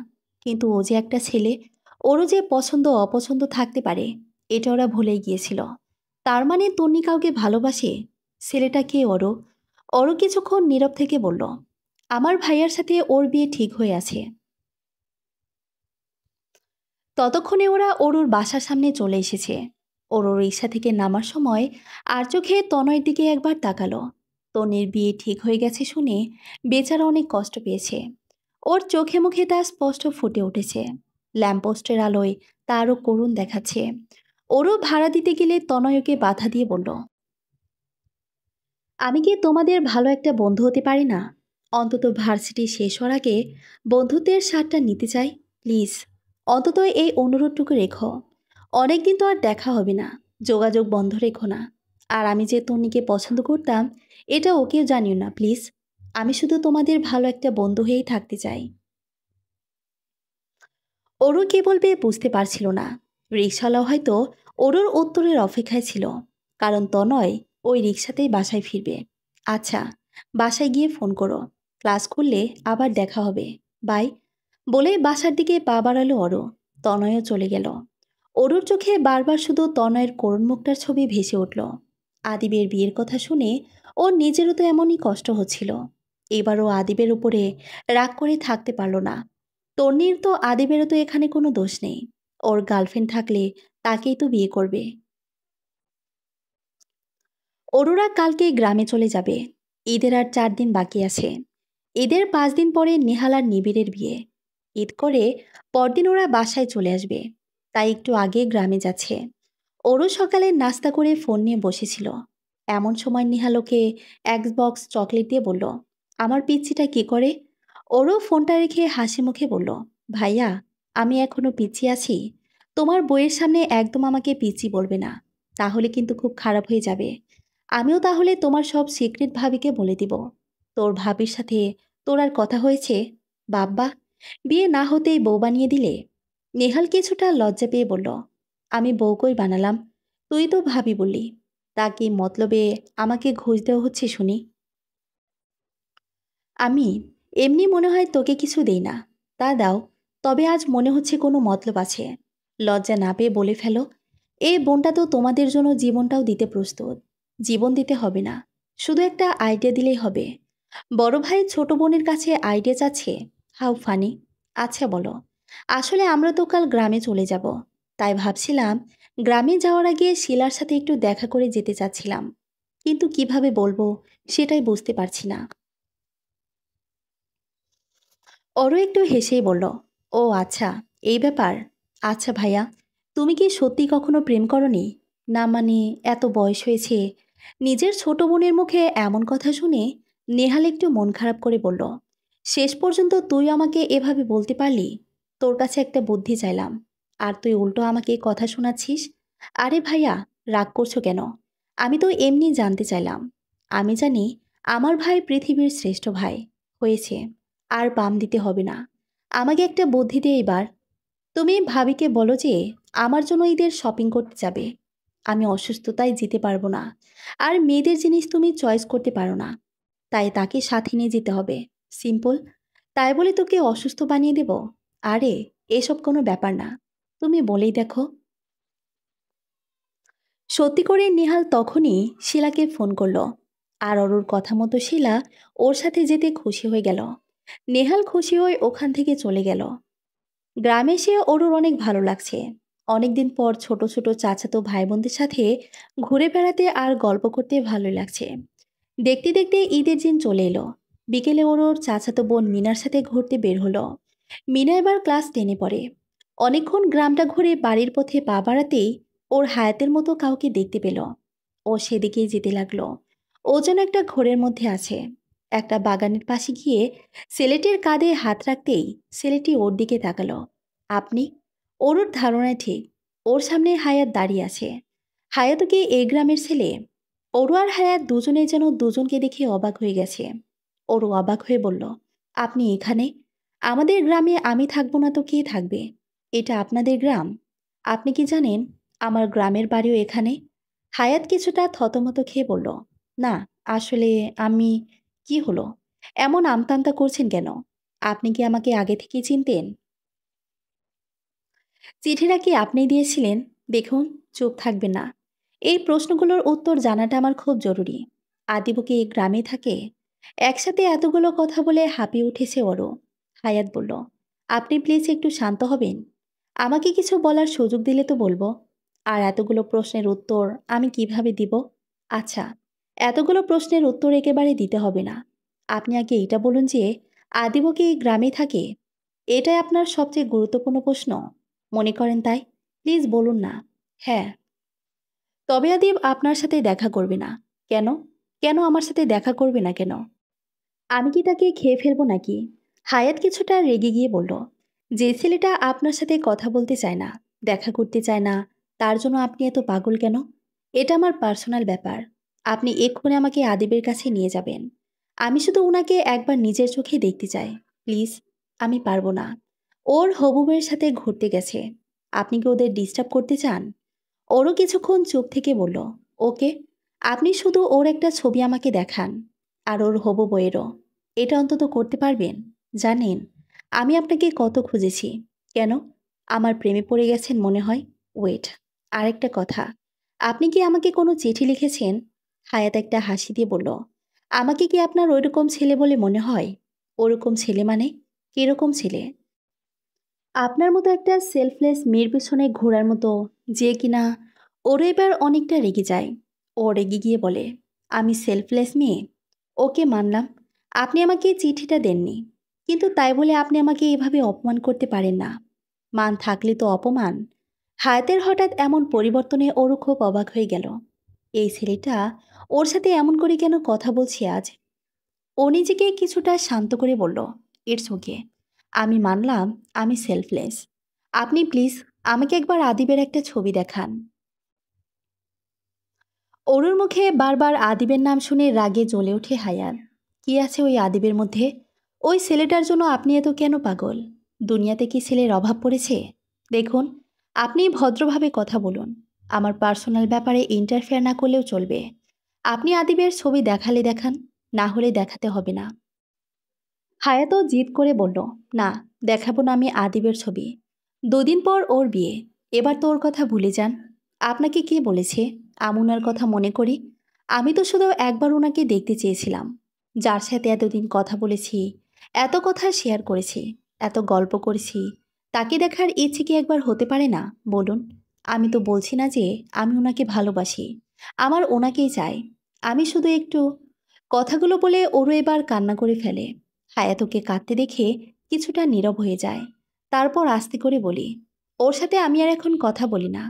কিন্তু ও যে একটা ছেলে, ওরও যে পছন্দ অপছন্দ থাকতে পারে এটা ওরা ভুলেই গিয়েছিল। তার মানে তন্নি কাউকে ভালোবাসে? ছেলেটা কে ওরও? ওরও কিছুক্ষণ নীরব থেকে বলল, আমার ভাইয়ার সাথে ওর বিয়ে ঠিক হয়ে আছে। ততক্ষণে ওরা অরুর বাসার সামনে চলে এসেছে। অরুর রিক্সা থেকে নামার সময় আর চোখে তনয়ের দিকে একবার তাকালো। তনির বিয়ে ঠিক হয়ে গেছে শুনে বেচারা অনেক কষ্ট পেয়েছে। ওর চোখে মুখে তা স্পষ্ট ফুটে উঠেছে। ল্যাম্পপোস্টের আলোয় তা আরও করুণ দেখাচ্ছে। ওরও ভাড়া দিতে গেলে তনয় ওকে বাধা দিয়ে বলল, আমি কি তোমাদের ভালো একটা বন্ধু হতে পারি না? অন্তত ভার্সিটি শেষ হওয়ার আগে বন্ধুত্বের স্বাদটা নিতে চাই, প্লিজ। অন্তত এই অনুরোধটুকু রেখো। অনেকদিন তো আর দেখা হবে না, যোগাযোগ বন্ধ রেখো না। আর আমি যে তন্নিকে পছন্দ করতাম এটা ওকেও জানিও না, প্লিজ। আমি শুধু তোমাদের ভালো একটা বন্ধু হয়েই থাকতে চাই। ওরও কে বলবে বুঝতে পারছিল না। রিক্সাওয়ালা হয়তো ওরুর উত্তরের অপেক্ষায় ছিল, কারণ তনয় ওই রিক্সাতেই বাসায় ফিরবে। আচ্ছা, বাসায় গিয়ে ফোন করো, ক্লাস করলে আবার দেখা হবে, বাই। বলে বাসার দিকে পা বাড়ালো অরু। তনয়ও চলে গেল। অরুর চোখে বারবার শুধু তনয়ের করুণ মুখটার ছবি ভেসে উঠল। আদিবের বিয়ের কথা শুনে ওর নিজেরও তো এমনই কষ্ট হচ্ছিল। এবারও আদিবের উপরে রাগ করে থাকতে পারল না। তন্নির তো আদিবেরও তো এখানে কোনো দোষ নেই। ওর গার্লফ্রেন্ড থাকলে তাকেই তো বিয়ে করবে। অরুরা কালকে গ্রামে চলে যাবে। ঈদের আর 4 দিন বাকি আছে। ঈদের 5 দিন পরে নেহাল আর নিবিড়ের বিয়ে। ঈদ করে পরদিন ওরা বাসায় চলে আসবে, তাই একটু আগে গ্রামে যাচ্ছে। ওরও সকালে নাস্তা করে ফোন নিয়ে বসেছিল। এমন সময় নেহাল ওকে এক বক্স চকলেট দিয়ে বলল, আমার পিচ্চিটা কি করে? ওরও ফোনটা রেখে হাসি মুখে বলল, ভাইয়া, আমি এখনো পিচ্চি আছি। তোমার বইয়ের সামনে একদম আমাকে পিচ্চি বলবে না, তাহলে কিন্তু খুব খারাপ হয়ে যাবে। আমিও তাহলে তোমার সব সিক্রেট ভাবিকে বলে দিব। তোর ভাবির সাথে তোর আর কথা হয়েছে? বাব্বা, বিয়ে না হতেই বউ বানিয়ে দিলে। নেহাল কিছুটা লজ্জা পেয়ে বলল, আমি বউ কই বানালাম, তুই তো ভাবি বললি। তা কি মতলবে আমাকে ঘুষ দেওয়া হচ্ছে শুনি? আমি এমনি মনে হয় তোকে কিছু দেই না, তা দাও। তবে আজ মনে হচ্ছে কোনো মতলব আছে। লজ্জা না পেয়ে বলে ফেলো, এই বোনটা তো তোমাদের জন্য জীবনটাও দিতে প্রস্তুত। জীবন দিতে হবে না, শুধু একটা আইডিয়া দিলেই হবে। বড় ভাই ছোট বোনের কাছে আইডিয়া চাচ্ছে? How funny. আচ্ছা বলো, আসলে আমরা তো কাল গ্রামে চলে যাব, তাই ভাবছিলাম গ্রামে যাওয়ার আগে শিলার সাথে একটু দেখা করে যেতে চাচ্ছিলাম, কিন্তু কিভাবে বলবো সেটাই বুঝতে পারছি না। অরু একটু হেসেই বলল, ও আচ্ছা, এই ব্যাপার। আচ্ছা ভাইয়া, তুমি কি সত্যি কখনো প্রেম করনি? না মানে, এত বয়স হয়েছে। নিজের ছোট বোনের মুখে এমন কথা শুনে নেহাল একটু মন খারাপ করে বলল, শেষ পর্যন্ত তুই আমাকে এভাবে বলতে পারলি? তোর কাছে একটা বুদ্ধি চাইলাম, আর তুই উল্টো আমাকে কথা শোনাচ্ছিস। আরে ভাইয়া, রাগ করছো কেন? আমি তো এমনি জানতে চাইলাম। আমি জানি আমার ভাই পৃথিবীর শ্রেষ্ঠ ভাই। হয়েছে, আর বাম দিতে হবে না। আমাকে একটা বুদ্ধি দে এবার। তুমি ভাবিকে বলো যে আমার জন্য ঈদের শপিং করতে যাবে। আমি অসুস্থতায় যেতে পারবো না, আর মেয়েদের জিনিস তুমি চয়েস করতে পারো না, তাই তাকে সাথে নিয়ে যেতে হবে। সিম্পল। তাই বলে তোকে অসুস্থ বানিয়ে দেব? আরে, এসব কোনো ব্যাপার না, তুমি বলেই দেখো। সত্যি করে নেহাল তখনই শিলাকে ফোন করলো। আর অরুর কথা মতো শিলা ওর সাথে যেতে খুশি হয়ে গেল। নেহাল খুশি হয়ে ওখান থেকে চলে গেল। গ্রামে এসে অরুর অনেক ভালো লাগছে। অনেকদিন পর ছোট ছোট চাচাতো ভাই বোনদের সাথে ঘুরে বেড়াতে আর গল্প করতে ভালো লাগছে। দেখতে দেখতে ঈদের দিন চলে এলো। বিকেলে ওর চাচাতো বোন মিনার সাথে ঘুরতে বের হলো। মিনা এবার ক্লাস 10-এ পড়ে। অনেকক্ষণ গ্রামটা ঘুরে বাড়ির পথে পা বাড়াতেই ওর হায়াতের মতো কাউকে দেখতে পেল। ও সেদিকেই যেতে লাগলো। ও যেন একটা ঘোরের মধ্যে আছে। একটা বাগানের পাশে গিয়ে ছেলেটির কাঁধে হাত রাখতেই ছেলেটি ওর দিকে তাকালো। আপনি? ওর ধারণা ঠিক। ওর সামনে হায়াত দাঁড়িয়ে আছে। হায়াতও কি এই গ্রামের ছেলে? ওরু আর হায়াত দুজনে যেন দুজনকে দেখে অবাক হয়ে গেছে। ওরু অবাক হয়ে বলল, আপনি এখানে? আমাদের গ্রামে আমি থাকবো না তো কে থাকবে? এটা আপনাদের গ্রাম। আপনি কি জানেন আমার গ্রামের বাড়িও এখানে? হায়াত কিছুটা থতমত খেয়ে বলল, না, আসলে আমি... কি হলো? এমন আমতামতা করছেন কেন? আপনি কি আমাকে আগে থেকেই চিনতেন? চিঠিটা কি আপনি দিয়েছিলেন? দেখুন, চুপ থাকবেন না। এই প্রশ্নগুলোর উত্তর জানাটা আমার খুব জরুরি। আদিবু কি এই গ্রামে থাকে? একসাথে এতগুলো কথা বলে হাঁপিয়ে উঠেছে ওরও। হায়াত বলল, আপনি প্লিজ একটু শান্ত হবেন। আমাকে কিছু বলার সুযোগ দিলে তো বলবো। আর এতগুলো প্রশ্নের উত্তর আমি কিভাবে দিব? আচ্ছা, এতগুলো প্রশ্নের উত্তর একেবারে দিতে হবে না। আপনি আগে এটা বলুন যে আদিবু কি এই গ্রামে থাকে? এটাই আপনার সবচেয়ে গুরুত্বপূর্ণ প্রশ্ন। মনে করেন তাই? প্লিজ বলুন না। হ্যাঁ। তবে আদিব আপনার সাথে দেখা করবে না। কেন? কেন আমার সাথে দেখা করবে না কেন? আমি কি তাকে খেয়ে ফেলবো নাকি? হায়াত কিছুটা রেগে গিয়ে বলল, যে ছেলেটা আপনার সাথে কথা বলতে চায় না, দেখা করতে চায় না, তার জন্য আপনি এত পাগল কেন? এটা আমার পার্সোনাল ব্যাপার। আপনি এক্ষুনি আমাকে আদিবের কাছে নিয়ে যাবেন। আমি শুধু ওনাকে একবার নিজের চোখে দেখতে চাই। প্লিজ। আমি পারবো না। ওর হবু বউয়ের সাথে ঘুরতে গেছে। আপনি কি ওদের ডিস্টার্ব করতে চান? ওরও কিছুক্ষণ চুপ থেকে বলল, ওকে, আপনি শুধু ওর একটা ছবি আমাকে দেখান। আর ওর হবু বউয়েরও। এটা অন্তত করতে পারবেন? জানেন, আমি আপনাকে কত খুঁজেছি। কেন? আমার প্রেমে পড়ে গেছেন মনে হয়? ওয়েট, আরেকটা কথা। আপনি কি আমাকে কোনো চিঠি লিখেছেন? হায়াত একটা হাসি দিয়ে বলল, আমাকে কি আপনার ওইরকম ছেলে বলে মনে হয়? ওরকম ছেলে মানে? কিরকম ছেলে? আপনার মতো একটা সেলফলেস মেয়ের পিছনে ঘোরার মতো, যে কিনা... ওরও এবার অনেকটা রেগে যায়। ও রেগে গিয়ে বলে, আমি সেলফলেস মেয়ে? ওকে, মানলাম। আপনি আমাকে চিঠিটা দেননি, কিন্তু তাই বলে আপনি আমাকে এভাবে অপমান করতে পারেন না। মান থাকলে তো অপমান। হায়াতের হঠাৎ এমন পরিবর্তনে ওরও খুব অবাক হয়ে গেল। এই ছেলেটা ওর সাথে এমন করে কেন কথা বলছি আজ? ও নিজেকে কিছুটা শান্ত করে বলল, ইটস ওকে। আমি মানলাম আমি সেলফলেস। আপনি প্লিজ আমাকে একবার আদিবের একটা ছবি দেখান। অরুর মুখে বারবার আদিবের নাম শুনে রাগে জ্বলে ওঠে হায়াত। কি আছে ওই আদিবের মধ্যে? ওই ছেলেটার জন্য আপনি এত কেন পাগল? দুনিয়াতে কি ছেলের অভাব পড়েছে? দেখুন, আপনি ভদ্রভাবে কথা বলুন। আমার পার্সোনাল ব্যাপারে ইন্টারফেয়ার না করলেও চলবে। আপনি আদিবের ছবি দেখালে দেখান, না হলে দেখাতে হবে না। হায়াতও জিদ করে বলল, না, দেখাবো না আমি আদিবের ছবি। দুদিন পর ওর বিয়ে। এবার তো ওর কথা ভুলে যান। আপনাকে কে বলেছে আমি ওনার কথা মনে করি? আমি তো শুধু একবার ওনাকে দেখতে চেয়েছিলাম। যার সাথে এতদিন কথা বলেছি, এত কথা শেয়ার করেছি, এত গল্প করেছি, তাকে দেখার ইচ্ছে কি একবার হতে পারে না বলুন? আমি তো বলছি না যে আমি ওনাকে ভালোবাসি। আমার ওনাকেই চাই। আমি শুধু একটু... কথাগুলো বলে ওরও এবার কান্না করে ফেলে। হায়াতকে কাঁদতে দেখে কিছুটা নীরব হয়ে যায়। তারপর আস্তে করে বলি, ওর সাথে আমি আর এখন কথা বলি না।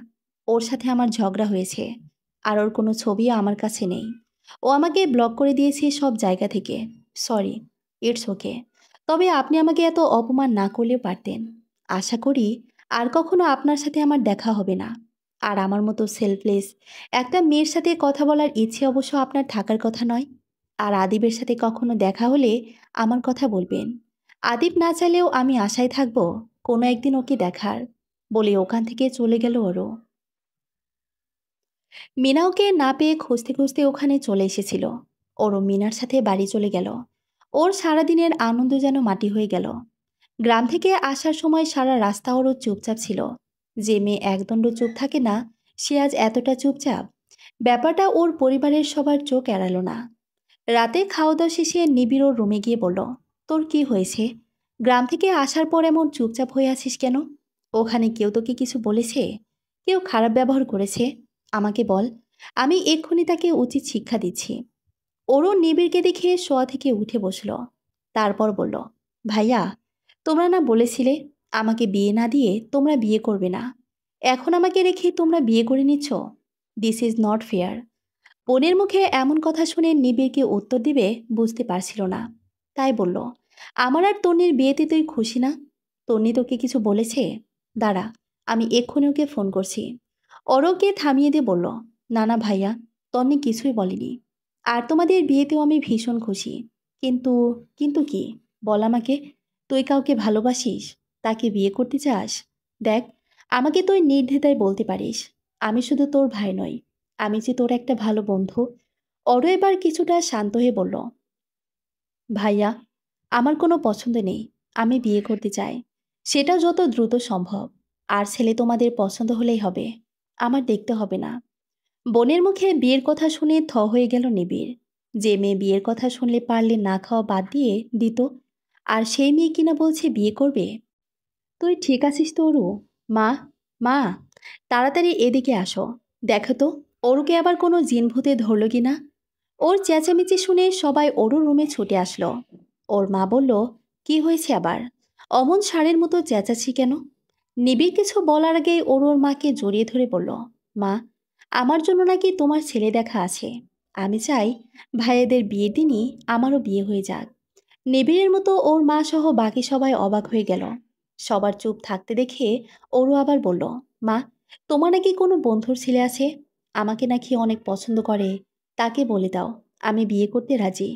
ওর সাথে আমার ঝগড়া হয়েছে। আর ওর কোনো ছবিও আমার কাছে নেই। ও আমাকে ব্লক করে দিয়েছে সব জায়গা থেকে। সরি। It's okay. তবে আপনি আমাকে এত অপমান না করলেও পারতেন। আশা করি আর কখনো আপনার সাথে আমার দেখা হবে না। আর আমার মতো সেলফলেস একটা মেয়ের সাথে কথা বলার ইচ্ছে অবশ্য আপনার থাকার কথা নয়। আর আদিবের সাথে কখনো দেখা হলে আমার কথা বলবেন। আদিব না চাইলেও আমি আশায় থাকব কোনো একদিন ওকে দেখার। বলে ওখান থেকে চলে গেল ওরও। মিনা ওকে না পেয়ে খুঁজতে খুঁজতে ওখানে চলে এসেছিল। ওরও মিনার সাথে বাড়ি চলে গেল। ওর সারাদিনের আনন্দ যেন মাটি হয়ে গেল। গ্রাম থেকে আসার সময় সারা রাস্তা ওরও চুপচাপ ছিল। যে মেয়ে একদণ্ড চুপ থাকে না, সে আজ এতটা চুপচাপ। ব্যাপারটা ওর পরিবারের সবার চোখ এড়ালো না। রাতে খাওয়া দাওয়া শেষে নিবিড় ওর রুমে গিয়ে বলল, তোর কি হয়েছে? গ্রাম থেকে আসার পর এমন চুপচাপ হয়ে আছিস কেন? ওখানে কেউ তোকে কিছু বলেছে? কেউ খারাপ ব্যবহার করেছে? আমাকে বল। আমি এক্ষুনি তাকে উচিত শিক্ষা দিচ্ছি। ওরও নিবিড়কে দেখে শোয়া থেকে উঠে বসল। তারপর বলল, ভাইয়া, তোমরা না বলেছিলে আমাকে বিয়ে না দিয়ে তোমরা বিয়ে করবে না? এখন আমাকে রেখে তোমরা বিয়ে করে নিচ্ছ। This is not fair. বোনের মুখে এমন কথা শুনে নিবিড় কি উত্তর দিবে বুঝতে পারছিল না। তাই বলল, আমার আর তন্নির বিয়েতে তুই খুশি না? তন্নি তোকে কিছু বলেছে? দাঁড়া, আমি এক্ষুনি ওকে ফোন করছি। অরোকে থামিয়ে দিয়ে বলল, না না ভাইয়া, তন্নি কিছুই বলেনি। আর তোমাদের বিয়েতেও আমি ভীষণ খুশি। কিন্তু কিন্তু কি? বল আমাকে, তুই কাউকে ভালোবাসিস? তাকে বিয়ে করতে চাস? দেখ, আমাকে তুই নির্দ্বিধায় বলতে পারিস। আমি শুধু তোর ভাই নই, আমি যে তোর একটা ভালো বন্ধু। অরো এবার কিছুটা শান্ত হয়ে বলল, ভাইয়া, আমার কোনো পছন্দ নেই। আমি বিয়ে করতে চাই, সেটা যত দ্রুত সম্ভব। আর ছেলে তোমাদের পছন্দ হলেই হবে, আমার দেখতে হবে না। বোনের মুখে বিয়ের কথা শুনে থ হয়ে গেল নিবিড়। যে মেয়ে বিয়ের কথা শুনলে পারলে না খাওয়া বাদ দিয়ে দিত, আর সেই মেয়ে কিনা বলছে বিয়ে করবে। তুই ঠিক আছিস তো অরু? মা, মা, তাড়াতাড়ি এদিকে আসো। দেখো তো, অরুকে আবার কোনো জিন ভূতে ধরল কিনা। ওর চেঁচামেচি শুনে সবাই অরুর রুমে ছুটে আসলো। ওর মা বলল, কি হয়েছে আবার? অমন ষাঁড়ের মতো চেঁচাচ্ছি কেন? নিবিড় কিছু বলার আগেই ওর মাকে জড়িয়ে ধরে বলল, মা, আমার জন্য নাকি তোমার ছেলে দেখা আছে। আমি চাই ভাইয়েদের বিয়ের দিনই আমারও বিয়ে হয়ে যাক। নিবিড়ের মতো ওর মা সহ বাকি সবাই অবাক হয়ে গেল। সবার চুপ থাকতে দেখে ওরও আবার বলল, মা, তোমার নাকি কোনো বন্ধুর ছেলে আছে, আমাকে নাকি অনেক পছন্দ করে, তাকে বলে দাও আমি বিয়ে করতে রাজি।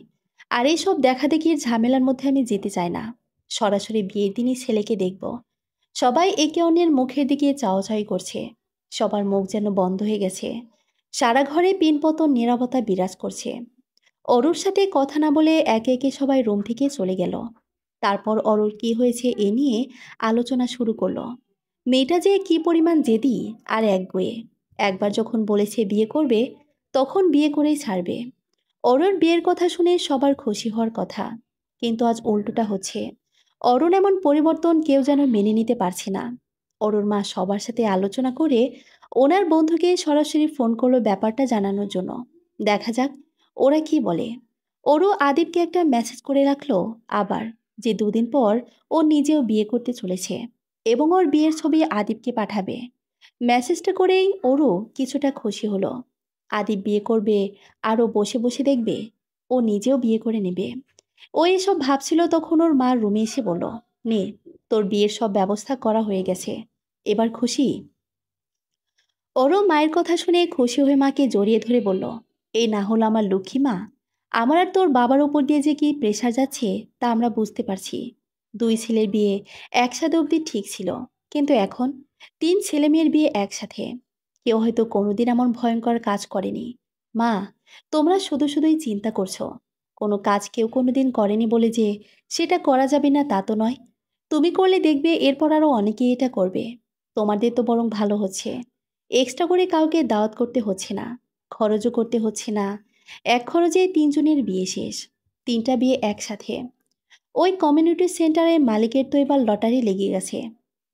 আর এইসব দেখা দেখির ঝামেলার মধ্যে আমি যেতে চাই না। সরাসরি বিয়ের দিনই ছেলেকে দেখব। সবাই একে অন্যের মুখের দিকে চাওয়াচাওয়ি করছে। সবার মুখ যেন বন্ধ হয়ে গেছে। সারা ঘরে পিনপতন নীরবতা বিরাজ করছে। অরুর সাথে কথা না বলে একে একে সবাই রুম থেকে চলে গেল। তারপর অরুর কি হয়েছে এ নিয়ে আলোচনা শুরু করলো। মেয়েটা যে কি পরিমাণ জেদি আর একগুঁয়ে। একবার যখন বলেছে বিয়ে করবে, তখন বিয়ে করেই ছাড়বে। অরুর বিয়ের কথা শুনে সবার খুশি হওয়ার কথা, কিন্তু আজ উল্টোটা হচ্ছে। অরুণ এমন পরিবর্তন কেউ যেন মেনে নিতে পারছে না। অরুর মা সবার সাথে আলোচনা করে ওনার বন্ধুকে সরাসরি ফোন করলো ব্যাপারটা জানানোর জন্য। দেখা যাক ওরা কি বলে। অরু আদিবকে একটা মেসেজ করে রাখলো আবার, যে দুদিন পর ও নিজেও বিয়ে করতে চলেছে এবং ওর বিয়ের ছবি আদিবকে পাঠাবে। মেসেজটা করেই অরু কিছুটা খুশি হলো। আদিব বিয়ে করবে আর ও বসে বসে দেখবে, ও নিজেও বিয়ে করে নেবে। ও এসব ভাবছিল তখন ওর মা রুমে এসে বলল, নে, তোর বিয়ের সব ব্যবস্থা করা হয়ে গেছে, এবার খুশি? ওরও মায়ের কথা শুনে খুশি হয়ে মাকে জড়িয়ে ধরে বলল, এই না হলো আমার লক্ষ্মী মা। আমার আর তোর বাবার উপর দিয়ে যে কি প্রেশার যাচ্ছে তা আমরা বুঝতে পারছি। দুই ছেলের বিয়ে একসাথে অবধি ঠিক ছিল, কিন্তু এখন তিন ছেলে মেয়ের বিয়ে একসাথে। কেউ হয়তো কোনোদিন এমন ভয়ঙ্কর কাজ করেনি। মা, তোমরা শুধু শুধুই চিন্তা করছো। কোনো কাজ কেউ কোনোদিন করেনি বলে যে সেটা করা যাবে না তা তো নয়। তুমি করলে দেখবে এরপর আরও অনেকেই এটা করবে। তোমাদের তো বরং ভালো হচ্ছে। এক্সট্রা করে কাউকে দাওয়াত করতে হচ্ছে না, খরচও করতে হচ্ছে না। এক খরচে তিনজনের বিয়ে শেষ, তিনটা বিয়ে একসাথে। ওই কমিউনিটি সেন্টারের মালিকের তো এবার লটারি লেগে গেছে।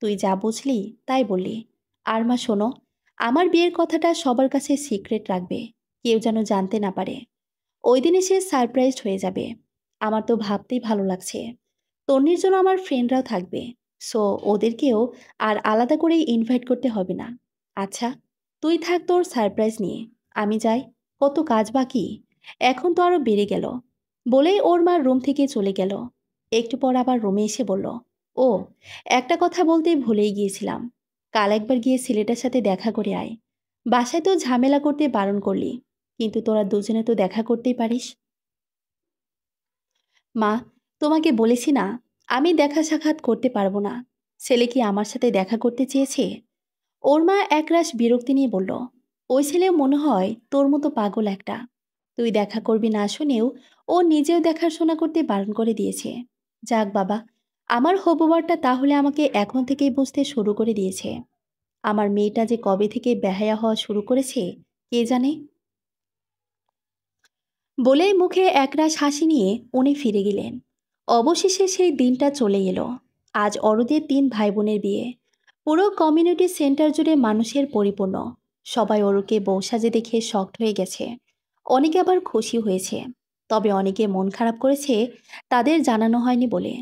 তুই যা বুঝলি তাই বললি। আর মা শোনো, আমার বিয়ের কথাটা সবার কাছে সিক্রেট রাখবে, কেউ যেন জানতে না পারে। ওই দিনে সে সারপ্রাইজড হয়ে যাবে। আমার তো ভাবতেই ভালো লাগছে। তন্নির জন্য আমার ফ্রেন্ডরাও থাকবে, সো ওদেরকেও আর আলাদা করে ইনভাইট করতে হবে না। আচ্ছা, তুই থাক তোর সারপ্রাইজ নিয়ে, আমি যাই, কত কাজ বাকি, এখন তো আরও বেড়ে গেল। বলেই ওর মা রুম থেকে চলে গেল। একটু পর আবার রুমে এসে বলল, ও, একটা কথা বলতে ভুলেই গিয়েছিলাম। কাল একবার গিয়ে ছেলেটার সাথে দেখা করে আয়। বাসায় তো ঝামেলা করতে বারণ করলি, কিন্তু তোরা দুজনে তো দেখা করতেই পারিস। মা, তোমাকে বলেছি না, আমি দেখা সাক্ষাৎ করতে পারবো না। ছেলে কি আমার সাথে দেখা করতে চেয়েছে? ওর মা একরাশ বিরক্তি নিয়ে বলল, ওই ছেলেও মনে হয় তোর মতো পাগল একটা। তুই দেখা করবি না শুনেও ও নিজেও দেখাশোনা করতে বারণ করে দিয়েছে। যাক বাবা, আমার হবুবারটা তাহলে আমাকে এখন থেকেই বুঝতে শুরু করে দিয়েছে। আমার মেয়েটা যে কবে থেকে বেহায়া হওয়া শুরু করেছে কে জানে। বলেই মুখে একরাশ হাসি নিয়ে উনি ফিরে গেলেন। অবশেষে সেই দিনটা চলে এলো। আজ অরুদের তিন ভাই বোনের বিয়ে। পুরো কমিউনিটি সেন্টার জুড়ে মানুষের পরিপূর্ণ। সবাই অরুকে বউ সাজে দেখে শকড হয়ে গেছে। অনেকে আবার খুশি হয়েছে, তবে অনেকে মন খারাপ করেছে তাদের জানানো হয়নি বলে।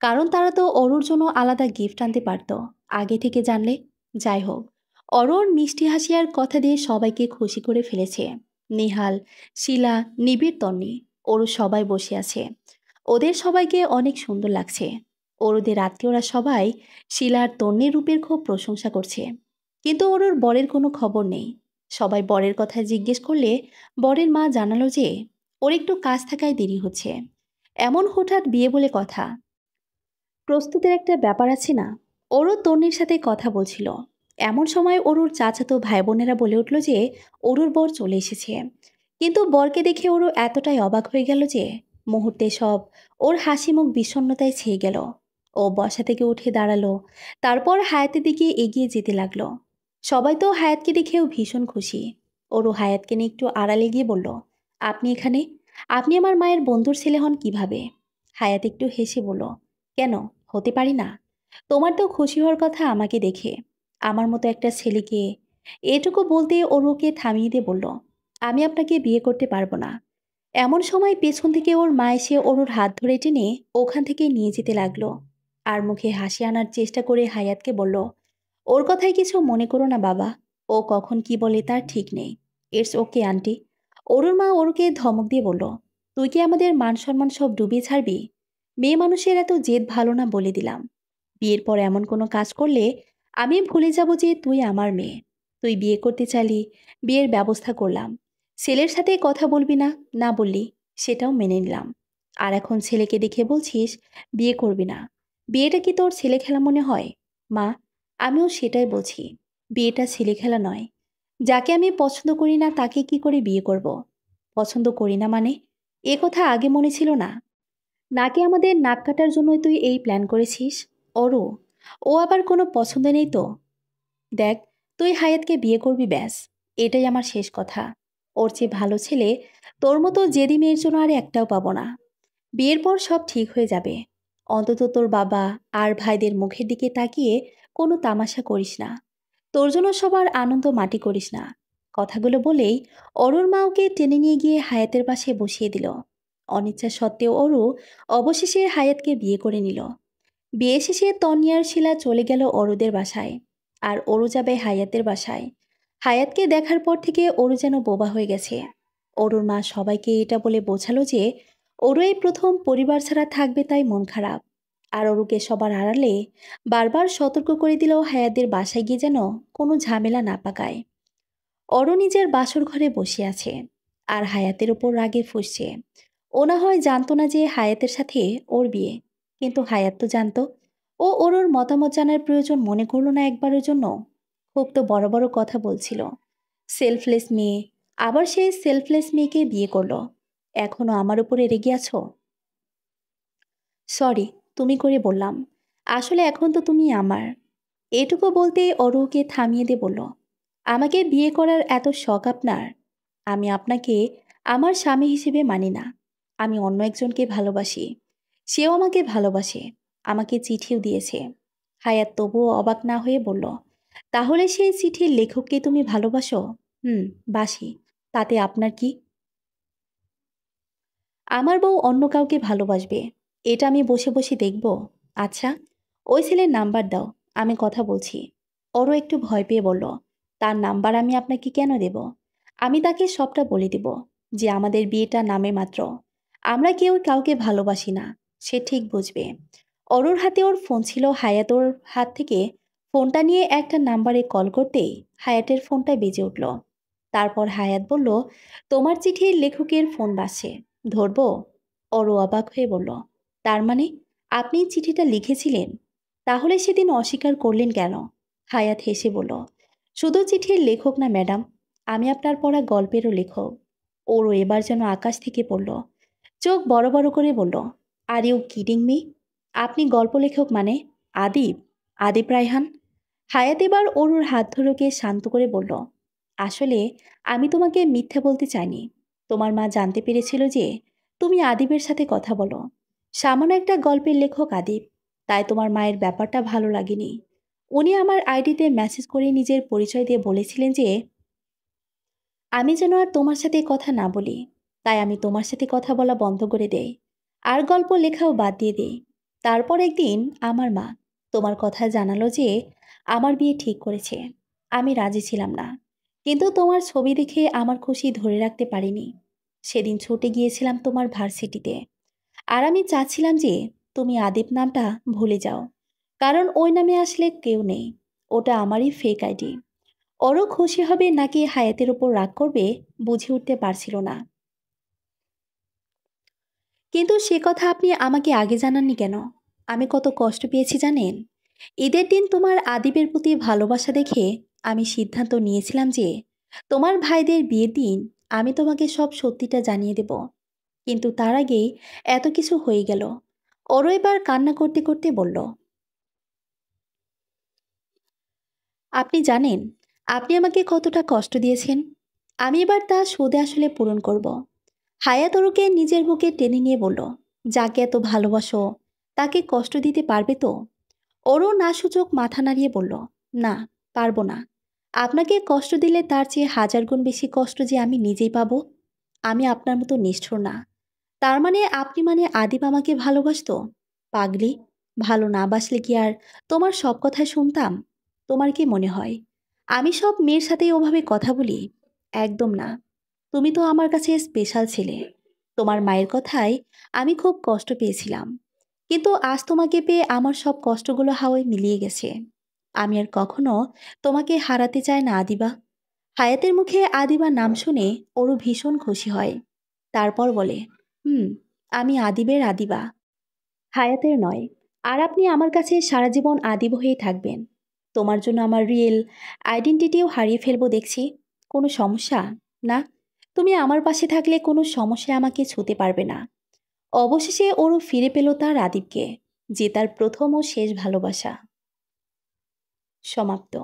কারণ তারা তো অরুর জন্য আলাদা গিফট আনতে পারত আগে থেকে জানলে। যাই হোক, অরুর মিষ্টি হাসি আর কথা দিয়ে সবাইকে খুশি করে ফেলেছে। নিহাল, শিলা, নিবিড়, তন্নি, ওরও সবাই বসে আছে। ওদের সবাইকে অনেক সুন্দর লাগছে। ওদের আত্মীয়রা সবাই শিলার তন্নির রূপের খুব প্রশংসা করছে। কিন্তু ওর বরের কোনো খবর নেই। সবাই বরের কথা জিজ্ঞেস করলে বরের মা জানালো যে ওর একটু কাজ থাকায় দেরি হচ্ছে। এমন হঠাৎ বিয়ে বলে কথা, প্রস্তুতের একটা ব্যাপার আছে না। ওরও তন্নির সাথে কথা বলছিল। এমন সময় ওর চাচাতো ভাই বোনেরা বলে উঠল যে ওরুর বর চলে এসেছে। কিন্তু বরকে দেখে ওরও এতটাই অবাক হয়ে গেল যে মুহূর্তে সব ওর হাসি মুখ বিষণ্ণতায় ছেয়ে গেল। ও বসা থেকে উঠে দাঁড়ালো, তারপর হায়াতের দিকে এগিয়ে যেতে লাগলো। সবাই তো হায়াতকে দেখেও ভীষণ খুশি। ওরও হায়াতকে নিয়ে একটু আড়ালে গিয়ে বলল, আপনি এখানে? আপনি আমার মায়ের বন্ধুর ছেলে হন কিভাবে? হায়াত একটু হেসে বলল, কেন, হতে পারি না? তোমার তো খুশি হওয়ার কথা আমাকে দেখে, আমার মতো একটা ছেলেকে। এটুকু বলতে ওর ওকে থামিয়ে দিয়ে বলল, আমি আপনাকে বিয়ে করতে পারবো না। এমন সময় পেছন থেকে ওর মা এসে ওর হাত ধরে টেনে ওখান থেকে নিয়ে যেতে লাগলো। আর মুখে হাসি আনার চেষ্টা করে হায়াতকে বলল, ওর কথায় কিছু মনে করো না বাবা। ও কখন কি বলে তার ঠিক নেই। It's okay aunty. অরুর মা ওরকে ধমক দিয়ে বলল, তুই কি আমাদের মান সম্মান সব ডুবিয়ে ছাড়বি? মেয়ে মানুষের এত জেদ ভালো না বলে দিলাম। বিয়ের পর এমন কোনো কাজ করলে আমি ভুলে যাব যে তুই আমার মেয়ে। তুই বিয়ে করতে চাইলি, বিয়ের ব্যবস্থা করলাম। ছেলের সাথে কথা বলবি না, না বললি, সেটাও মেনে নিলাম। আর এখন ছেলেকে দেখে বলছিস বিয়ে করবি না। বিয়েটা কি তোর ছেলে খেলা মনে হয়? মা, আমিও সেটাই বলছি। বিয়েটা ছেলে খেলা নয়। যাকে আমি পছন্দ করি না তাকে কি করে বিয়ে করব? পছন্দ করি না মানে? এ কথা আগে মনে ছিল না? নাকি আমাদের নাক কাটার জন্যই তুই এই প্ল্যান করেছিস? অরু, ও আবার কোনো পছন্দ নেই তো? দেখ, তুই হায়াতকে বিয়ে করবি ব্যাস, এটাই আমার শেষ কথা। ওর চেয়ে ভালো ছেলে তোর মতো জেদি মেয়ের জন্য আর একটাও পাবো না। বিয়ের পর সব ঠিক হয়ে যাবে। অন্তত তোর বাবা আর ভাইদের মুখের দিকে তাকিয়ে কোনো তামাশা করিস না। তোর জন্য সবার আনন্দ মাটি করিস না। কথাগুলো বলেই অরুর মা ওকে টেনে নিয়ে গিয়ে হায়াতের পাশে বসিয়ে দিল। অনিচ্ছা সত্ত্বেও অরু অবশেষে হায়াতকে বিয়ে করে নিল। বিয়ে শেষে তন্নি আর শিলা চলে গেল অরুদের বাসায়। আর অরু যাবে হায়াতের বাসায়। হায়াতকে দেখার পর থেকে অরু যেন বোবা হয়ে গেছে। অরুর মা সবাইকে এটা বলে বোঝালো যে অরু এই প্রথম পরিবার ছাড়া থাকবে, তাই মন খারাপ। আর অরুকে সবার আড়ালে বারবার সতর্ক করে দিল হায়াতের বাসায় গিয়ে যেন কোনো ঝামেলা না পাকায়। অরু নিজের বাসর ঘরে বসে আছে আর হায়াতের ওপর রাগে ফুঁসছে। ও না হয় জানতো না যে হায়াতের সাথে ওর বিয়ে, কিন্তু হায়াত তো জানতো। ও ওর মতামত জানার প্রয়োজন মনে করলো না একবারের জন্য। খুব তো বড় বড় কথা বলছিল, সেলফলেস মেয়ে। আবার সেই সেলফলেস মেয়েকে বিয়ে করলো। এখনো আমার উপরে রেগে আছো? সরি, তুমি করে বললাম। আসলে এখন তো তুমি আমার। এটুকু বলতে অরুকে থামিয়ে দিয়ে বলল, আমাকে বিয়ে করার এত শখ আপনার? আমি আপনাকে আমার স্বামী হিসেবে মানি না। আমি অন্য একজনকে ভালোবাসি। সেও আমাকে ভালোবাসে, আমাকে চিঠিও দিয়েছে। হায়াত তবুও অবাক না হয়ে বলল, তাহলে সেই চিঠির লেখককে তুমি ভালোবাসো? হুম, বাসি। তাতে আপনার কি? আমার বউ অন্য কাউকে ভালোবাসবে, এটা আমি বসে বসে দেখব? আচ্ছা, ওই ছেলের নাম্বার দাও, আমি কথা বলছি। ওরও একটু ভয় পেয়ে বলল, তার নাম্বার আমি আপনাকে কেন দেব? আমি তাকে সবটা বলে দেব যে আমাদের বিয়েটা নামে মাত্র। আমরা কেউ কাউকে ভালোবাসি না, সে ঠিক বুঝবে। অরুর হাতে ওর ফোন ছিল। হায়াত ওর হাত থেকে ফোনটা নিয়ে একটা নাম্বারে কল করতেই হায়াতের ফোনটা বেজে উঠল। তারপর হায়াত বলল, তোমার চিঠির লেখকের ফোন বাজছে, ধরবো? অরু অবাক হয়ে বলল, তার মানে আপনি চিঠিটা লিখেছিলেন? তাহলে সেদিন অস্বীকার করলেন কেন? হায়াত হেসে বলল, শুধু চিঠির লেখক না ম্যাডাম, আমি আপনার পড়া গল্পেরও লেখক। ওরও এবার যেন আকাশ থেকে পড়ল। চোখ বড় বড় করে বলল, আর ইউ কিডিং মি? আপনি গল্প লেখক মানে? আদিব? আদিব রায়হান? হায়াত এবার অরুর হাত ধরে শান্ত করে বলল, আসলে আমি তোমাকে মিথ্যে বলতে চাইনি। তোমার মা জানতে পেরেছিল যে তুমি আদিবের সাথে কথা বলো। সামান্য একটা গল্পের লেখক আদিব, তাই তোমার মায়ের ব্যাপারটা ভালো লাগেনি। উনি আমার আইডিতে মেসেজ করে নিজের পরিচয় দিয়ে বলেছিলেন যে আমি যেন আর তোমার সাথে কথা না বলি। তাই আমি তোমার সাথে কথা বলা বন্ধ করে দেই, আর গল্প লেখাও বাদ দিয়ে দেই। তারপর একদিন আমার মা তোমার কথা জানালো যে আমার বিয়ে ঠিক করেছে। আমি রাজি ছিলাম না, কিন্তু তোমার ছবি দেখে আমার খুশি ধরে রাখতে পারিনি। সেদিন ছুটে গিয়েছিলাম তোমার ভার্সিটিতে। আর আমি চাচ্ছিলাম যে তুমি আদিব নামটা ভুলে যাও, কারণ ওই নামে আসলে কেউ নেই। ওটা আমারই ফেক আইডি। ওরও খুশি হবে নাকি হায়াতের ওপর রাগ করবে বুঝে উঠতে পারছিল না। কিন্তু সে কথা আপনি আমাকে আগে জানাননি কেন? আমি কত কষ্ট পেয়েছি জানেন? ঈদের দিন তোমার আদিবের প্রতি ভালোবাসা দেখে আমি সিদ্ধান্ত নিয়েছিলাম যে তোমার ভাইদের বিয়ের দিন আমি তোমাকে সব সত্যিটা জানিয়ে দেব। কিন্তু তার আগেই এত কিছু হয়ে গেল। ওরও এবার কান্না করতে করতে বলল, আপনি জানেন আপনি আমাকে কতটা কষ্ট দিয়েছেন। আমি এবার তা সুদে আসলে পূরণ করব। হায়াত ওরকে নিজের বুকে টেনে নিয়ে বলল, যাকে এত ভালোবাসো তাকে কষ্ট দিতে পারবে তো? ওরও না সূচক মাথা নাড়িয়ে বলল, না, পারবো না। আপনাকে কষ্ট দিলে তার চেয়ে হাজার গুণ বেশি কষ্ট যে আমি নিজেই পাবো। আমি আপনার মতো নিষ্ঠুর না। তার মানে আপনি মানে আদিব আমাকে ভালোবাসতো? পাগলি, ভালো না বাসলে কি আর তোমার সব কথাই শুনতাম? তোমার কি মনে হয় আমি সব মেয়ের সাথেই ওভাবে কথা বলি? একদম না। তুমি তো আমার কাছে স্পেশাল ছিলে। তোমার মায়ের কথায় আমি খুব কষ্ট পেয়েছিলাম, কিন্তু আজ তোমাকে পেয়ে আমার সব কষ্টগুলো হাওয়ায় মিলিয়ে গেছে। আমি আর কখনো তোমাকে হারাতে চাই না আদিবা। হায়াতের মুখে আদিবা নাম শুনে ওরও ভীষণ খুশি হয়। তারপর বলে, হুম, আমি আদিবের আদিবা, হায়াতের নয়। আর আপনি আমার কাছে সারা জীবন আদিব হয়েই থাকবেন। তোমার জন্য আমার রিয়েল আইডেন্টিটিও হারিয়ে ফেলবো দেখছি। কোনো সমস্যা? না, তুমি আমার পাশে থাকলে কোনো সমস্যা আমাকে ছুঁতে পারবে না। অবশেষে ওরও ফিরে পেল তার আদিবকে, যে তার প্রথম ও শেষ ভালোবাসা। সমাপ্ত।